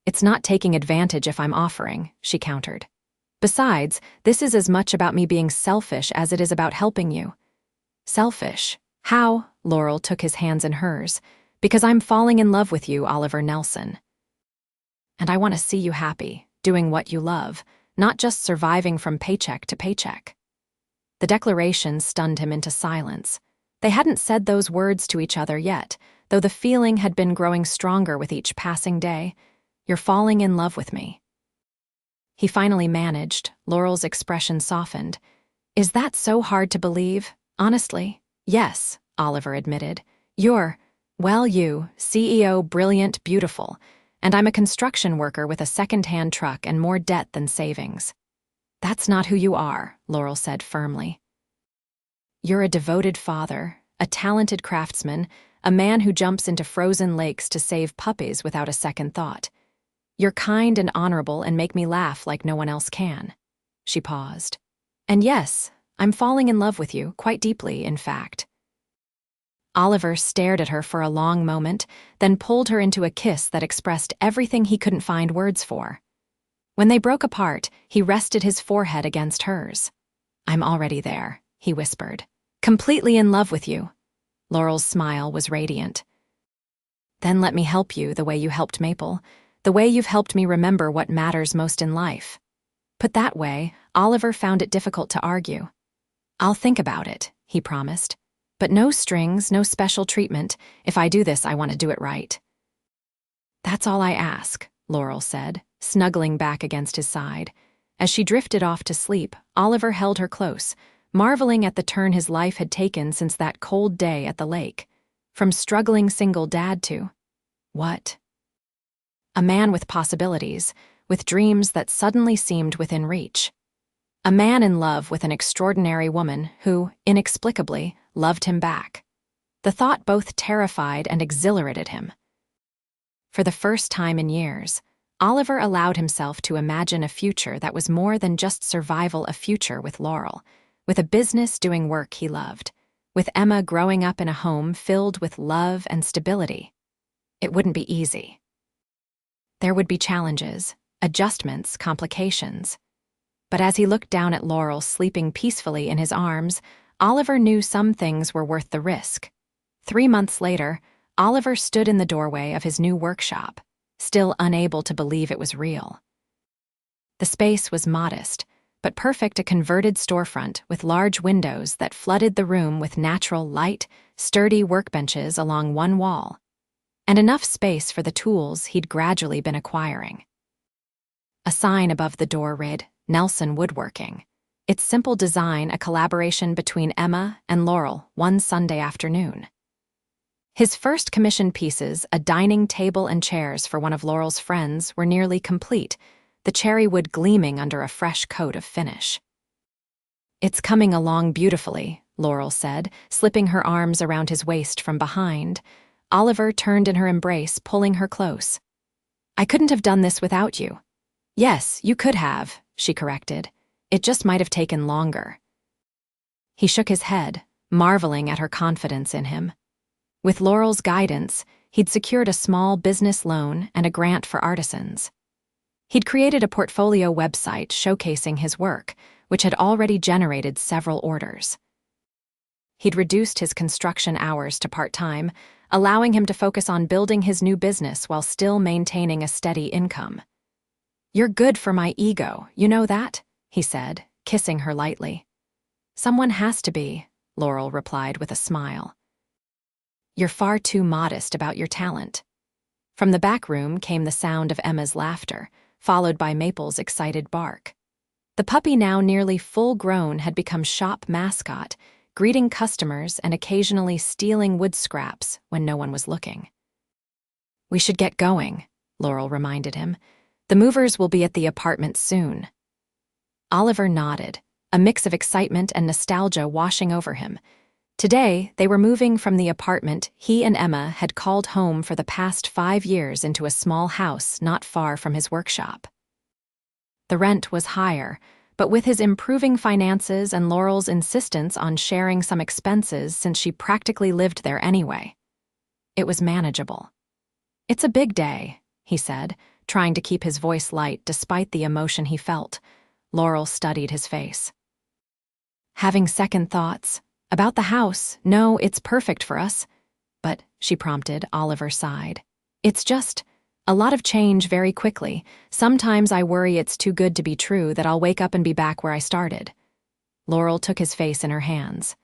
"It's not taking advantage if I'm offering," she countered. "Besides, this is as much about me being selfish as it is about helping you." "Selfish? How?" Laurel took his hands in hers. "Because I'm falling in love with you, Oliver Nelson. And I want to see you happy, doing what you love, not just surviving from paycheck to paycheck." The declaration stunned him into silence. They hadn't said those words to each other yet, though the feeling had been growing stronger with each passing day. "You're falling in love with me." He finally managed. Laurel's expression softened. "Is that so hard to believe? Honestly?" "Yes," Oliver admitted. "You're, well, you, CEO, brilliant, beautiful. And I'm a construction worker with a second-hand truck and more debt than savings." "That's not who you are," Laurel said firmly. "You're a devoted father, a talented craftsman, a man who jumps into frozen lakes to save puppies without a second thought. You're kind and honorable and make me laugh like no one else can." She paused. "And yes, I'm falling in love with you, quite deeply, in fact." Oliver stared at her for a long moment, then pulled her into a kiss that expressed everything he couldn't find words for. When they broke apart, he rested his forehead against hers. "I'm already there," he whispered. "Completely in love with you." Laurel's smile was radiant. "Then let me help you the way you helped Maple, the way you've helped me remember what matters most in life." Put that way, Oliver found it difficult to argue. "I'll think about it," he promised. "But no strings, no special treatment. If I do this, I want to do it right." "That's all I ask," Laurel said, snuggling back against his side. As she drifted off to sleep, Oliver held her close, marveling at the turn his life had taken since that cold day at the lake. From struggling single dad to what? A man with possibilities, with dreams that suddenly seemed within reach. A man in love with an extraordinary woman who, inexplicably, loved him back. The thought both terrified and exhilarated him. For the first time in years, Oliver allowed himself to imagine a future that was more than just survival, a future with Laurel, with a business doing work he loved, with Emma growing up in a home filled with love and stability. It wouldn't be easy. There would be challenges, adjustments, complications. But as he looked down at Laurel sleeping peacefully in his arms, Oliver knew some things were worth the risk. 3 months later, Oliver stood in the doorway of his new workshop, still unable to believe it was real. The space was modest, but perfect, a converted storefront with large windows that flooded the room with natural light, sturdy workbenches along one wall, and enough space for the tools he'd gradually been acquiring. A sign above the door read, "Nelson Woodworking." Its simple design a collaboration between Emma and Laurel one Sunday afternoon. His first commissioned pieces, a dining table and chairs for one of Laurel's friends, were nearly complete, the cherry wood gleaming under a fresh coat of finish. "It's coming along beautifully," Laurel said, slipping her arms around his waist from behind. Oliver turned in her embrace, pulling her close. "I couldn't have done this without you." "Yes, you could have," she corrected. "It just might have taken longer." He shook his head, marveling at her confidence in him. With Laurel's guidance, he'd secured a small business loan and a grant for artisans. He'd created a portfolio website showcasing his work, which had already generated several orders. He'd reduced his construction hours to part-time, allowing him to focus on building his new business while still maintaining a steady income. "You're good for my ego, you know that?" he said, kissing her lightly. "Someone has to be," Laurel replied with a smile. "You're far too modest about your talent." From the back room came the sound of Emma's laughter, followed by Maple's excited bark. The puppy, now nearly full-grown, had become shop mascot, greeting customers and occasionally stealing wood scraps when no one was looking. "We should get going," Laurel reminded him. "The movers will be at the apartment soon." Oliver nodded, a mix of excitement and nostalgia washing over him. Today, they were moving from the apartment he and Emma had called home for the past 5 years into a small house not far from his workshop. The rent was higher, but with his improving finances and Laurel's insistence on sharing some expenses since she practically lived there anyway, it was manageable. "It's a big day," he said, trying to keep his voice light despite the emotion he felt. Laurel studied his face. "Having second thoughts? About the house? No, it's perfect for us." "But," she prompted. Oliver sighed. "It's just a lot of change very quickly. Sometimes I worry it's too good to be true, that I'll wake up and be back where I started." Laurel took his face in her hands.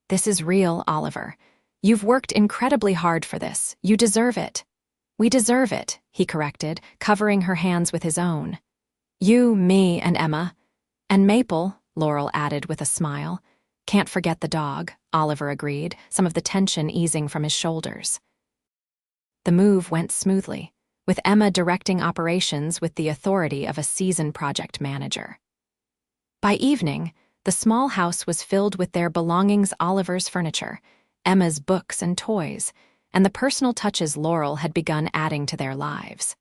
"This is real, Oliver. You've worked incredibly hard for this. You deserve it." "We deserve it," he corrected, covering her hands with his own. "You, me, and Emma. And Maple," Laurel added with a smile. "Can't forget the dog," Oliver agreed, some of the tension easing from his shoulders. The move went smoothly, with Emma directing operations with the authority of a seasoned project manager. By evening, the small house was filled with their belongings: Oliver's furniture, Emma's books and toys, and the personal touches Laurel had begun adding to their lives.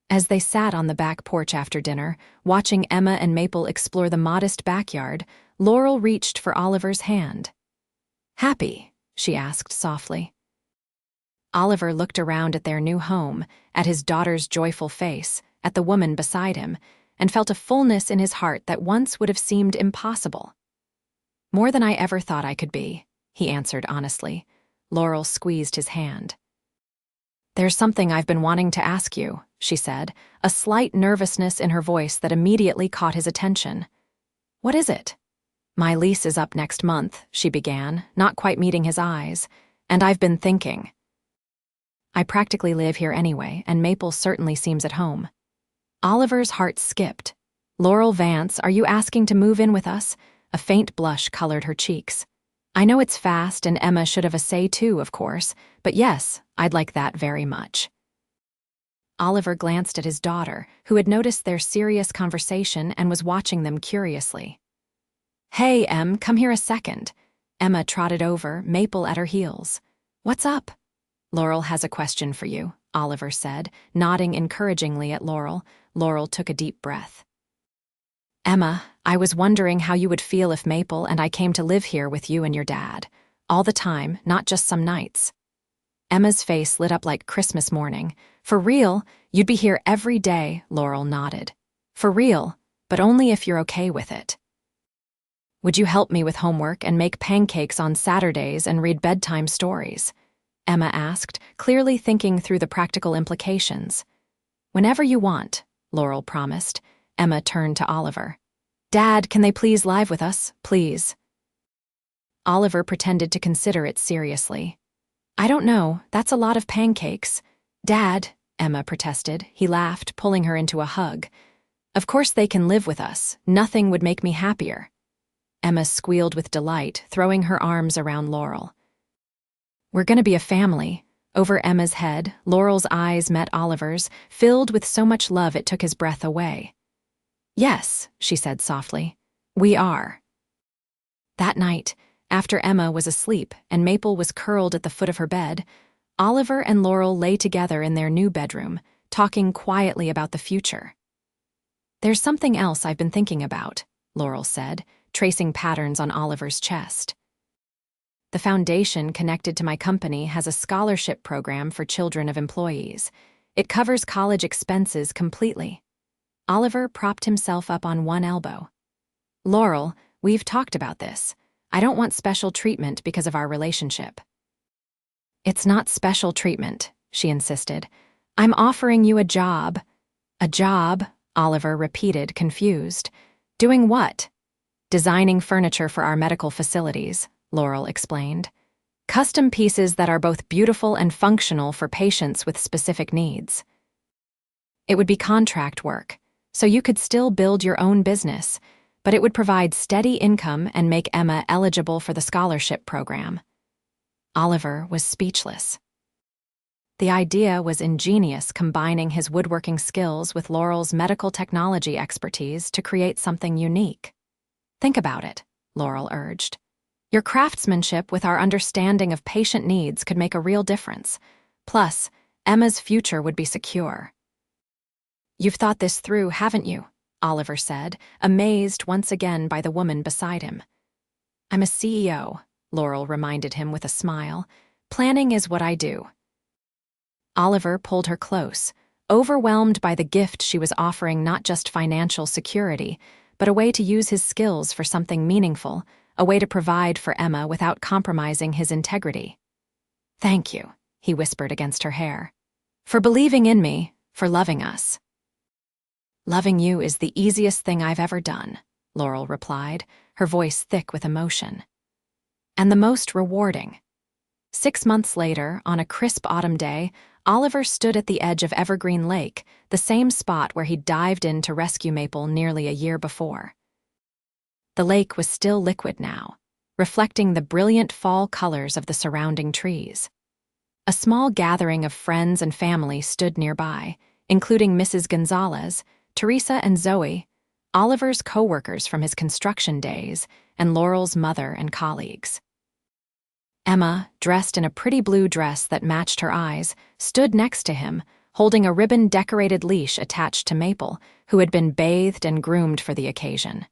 As they sat on the back porch after dinner, watching Emma and Maple explore the modest backyard, Laurel reached for Oliver's hand. "Happy?" she asked softly. Oliver looked around at their new home, at his daughter's joyful face, at the woman beside him, and felt a fullness in his heart that once would have seemed impossible. "More than I ever thought I could be," he answered honestly. Laurel squeezed his hand. "There's something I've been wanting to ask you," she said, a slight nervousness in her voice that immediately caught his attention. "What is it?" "My lease is up next month," she began, not quite meeting his eyes, "and I've been thinking. I practically live here anyway, and Maple certainly seems at home." Oliver's heart skipped. "Laurel Vance, are you asking to move in with us?" A faint blush colored her cheeks. "I know it's fast, and Emma should have a say too, of course, but yes, I'd like that very much." Oliver glanced at his daughter, who had noticed their serious conversation and was watching them curiously. "Hey, Em, come here a second." Emma trotted over, Maple at her heels. "What's up?" "Laurel has a question for you," Oliver said, nodding encouragingly at Laurel. Laurel took a deep breath. "Emma, I was wondering how you would feel if Maple and I came to live here with you and your dad. All the time, not just some nights." Emma's face lit up like Christmas morning. "For real? You'd be here every day," Laurel nodded. "For real, but only if you're okay with it." "Would you help me with homework and make pancakes on Saturdays and read bedtime stories?" Emma asked, clearly thinking through the practical implications. "Whenever you want," Laurel promised. Emma turned to Oliver. "Dad, can they please live with us, please?" Oliver pretended to consider it seriously. "I don't know, that's a lot of pancakes." "Dad," Emma protested. He laughed, pulling her into a hug. "Of course they can live with us. Nothing would make me happier." Emma squealed with delight, throwing her arms around Laurel. "We're going to be a family." Over Emma's head, Laurel's eyes met Oliver's, filled with so much love it took his breath away. "Yes," she said softly, "we are." That night, after Emma was asleep and Maple was curled at the foot of her bed, Oliver and Laurel lay together in their new bedroom, talking quietly about the future. "There's something else I've been thinking about," Laurel said, tracing patterns on Oliver's chest. "The foundation connected to my company has a scholarship program for children of employees. It covers college expenses completely. Oliver propped himself up on one elbow. Laurel, we've talked about this. I don't want special treatment because of our relationship. It's not special treatment, she insisted. I'm offering you a job. A job, Oliver repeated, confused. Doing what? Designing furniture for our medical facilities, Laurel explained. Custom pieces that are both beautiful and functional for patients with specific needs. It would be contract work, so you could still build your own business, but it would provide steady income and make Emma eligible for the scholarship program. Oliver was speechless. The idea was ingenious, combining his woodworking skills with Laurel's medical technology expertise to create something unique. Think about it, Laurel urged. Your craftsmanship with our understanding of patient needs could make a real difference. Plus, Emma's future would be secure. You've thought this through, haven't you? Oliver said, amazed once again by the woman beside him. I'm a CEO, Laurel reminded him with a smile. Planning is what I do. Oliver pulled her close, overwhelmed by the gift she was offering, not just financial security, but a way to use his skills for something meaningful, a way to provide for Emma without compromising his integrity. Thank you, he whispered against her hair. For believing in me, for loving us. Loving you is the easiest thing I've ever done, Laurel replied, her voice thick with emotion. And the most rewarding. 6 months later, on a crisp autumn day, Oliver stood at the edge of Evergreen Lake, the same spot where he'd dived in to rescue Maple nearly a year before. The lake was still liquid now, reflecting the brilliant fall colors of the surrounding trees. A small gathering of friends and family stood nearby, including Mrs. Gonzalez, Teresa and Zoe, Oliver's co-workers from his construction days, and Laurel's mother and colleagues. Emma, dressed in a pretty blue dress that matched her eyes, stood next to him, holding a ribbon-decorated leash attached to Maple, who had been bathed and groomed for the occasion.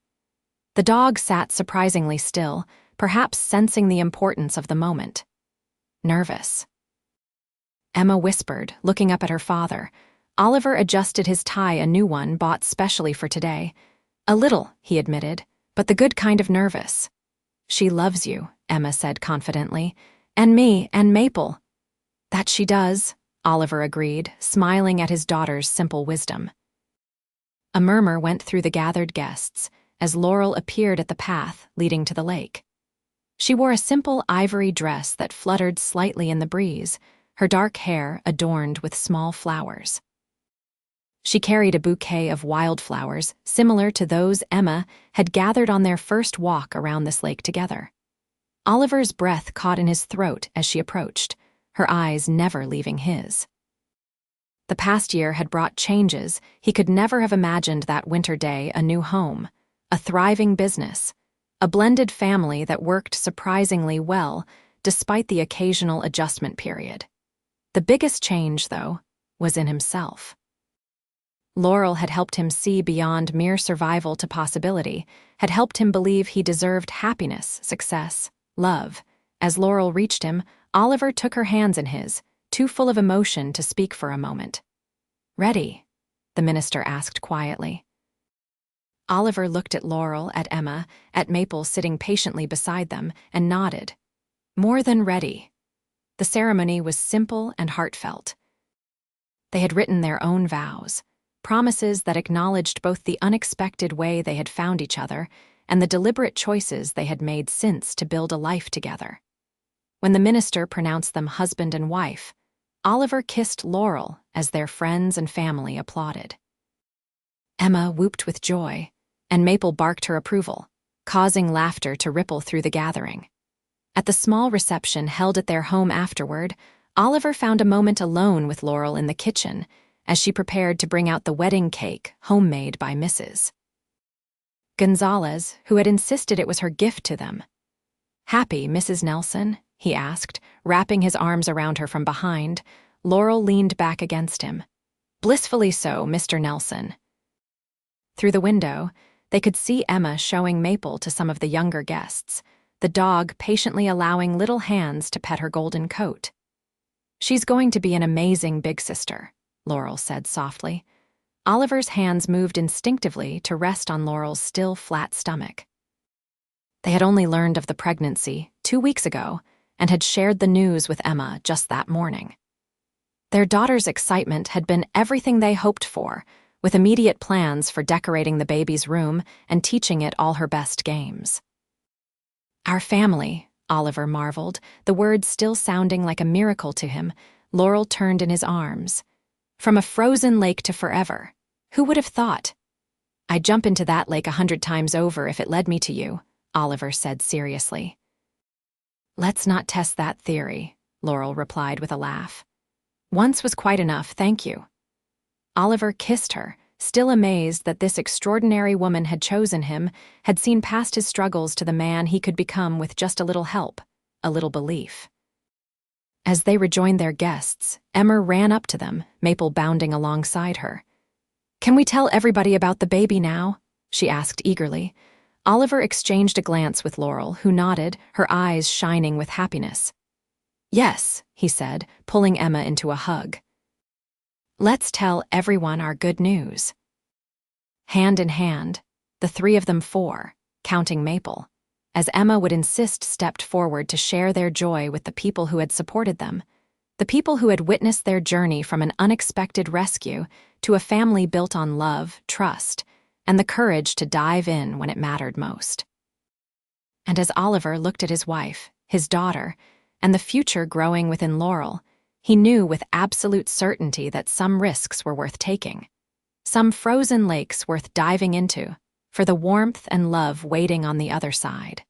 The dog sat surprisingly still, perhaps sensing the importance of the moment. Nervous. Emma whispered, looking up at her father. Oliver adjusted his tie, a new one bought specially for today. A little, he admitted, but the good kind of nervous. She loves you, Emma said confidently. And me, and Maple. That she does, Oliver agreed, smiling at his daughter's simple wisdom. A murmur went through the gathered guests as Laurel appeared at the path leading to the lake. She wore a simple ivory dress that fluttered slightly in the breeze, her dark hair adorned with small flowers. She carried a bouquet of wildflowers similar to those Emma had gathered on their first walk around this lake together. Oliver's breath caught in his throat as she approached, her eyes never leaving his. The past year had brought changes he could never have imagined. That winter day, a new home, a thriving business, a blended family that worked surprisingly well despite the occasional adjustment period. The biggest change, though, was in himself. Laurel had helped him see beyond mere survival to possibility, had helped him believe he deserved happiness, success, love. As Laurel reached him, Oliver took her hands in his, too full of emotion to speak for a moment. Ready? The minister asked quietly. Oliver looked at Laurel, at Emma, at Maple sitting patiently beside them, and nodded. More than ready. The ceremony was simple and heartfelt. They had written their own vows, promises that acknowledged both the unexpected way they had found each other and the deliberate choices they had made since to build a life together. When the minister pronounced them husband and wife, Oliver kissed Laurel as their friends and family applauded. Emma whooped with joy, and Maple barked her approval, causing laughter to ripple through the gathering. At the small reception held at their home afterward, Oliver found a moment alone with Laurel in the kitchen as she prepared to bring out the wedding cake homemade by Mrs. Gonzalez, who had insisted it was her gift to them. Happy, Mrs. Nelson? He asked, wrapping his arms around her from behind. Laurel leaned back against him. Blissfully so, Mr. Nelson. Through the window, they could see Emma showing Maple to some of the younger guests, the dog patiently allowing little hands to pet her golden coat. She's going to be an amazing big sister, Laurel said softly. Oliver's hands moved instinctively to rest on Laurel's still flat stomach. They had only learned of the pregnancy 2 weeks ago and had shared the news with Emma just that morning. Their daughter's excitement had been everything they hoped for, with immediate plans for decorating the baby's room and teaching it all her best games. "Our family," Oliver marveled, the words still sounding like a miracle to him. Laurel turned in his arms. "From a frozen lake to forever. Who would have thought?" "I'd jump into that lake 100 times over if it led me to you," Oliver said seriously. "Let's not test that theory," Laurel replied with a laugh. "Once was quite enough, thank you." Oliver kissed her, still amazed that this extraordinary woman had chosen him, had seen past his struggles to the man he could become with just a little help, a little belief. As they rejoined their guests, Emma ran up to them, Maple bounding alongside her. "Can we tell everybody about the baby now?" she asked eagerly. Oliver exchanged a glance with Laurel, who nodded, her eyes shining with happiness. "Yes," he said, pulling Emma into a hug. "Let's tell everyone our good news." Hand in hand, the three of them, 4, counting Maple, as Emma would insist, stepped forward to share their joy with the people who had supported them, the people who had witnessed their journey from an unexpected rescue to a family built on love, trust, and the courage to dive in when it mattered most. And as Oliver looked at his wife, his daughter, and the future growing within Laurel, he knew with absolute certainty that some risks were worth taking, some frozen lakes worth diving into, for the warmth and love waiting on the other side.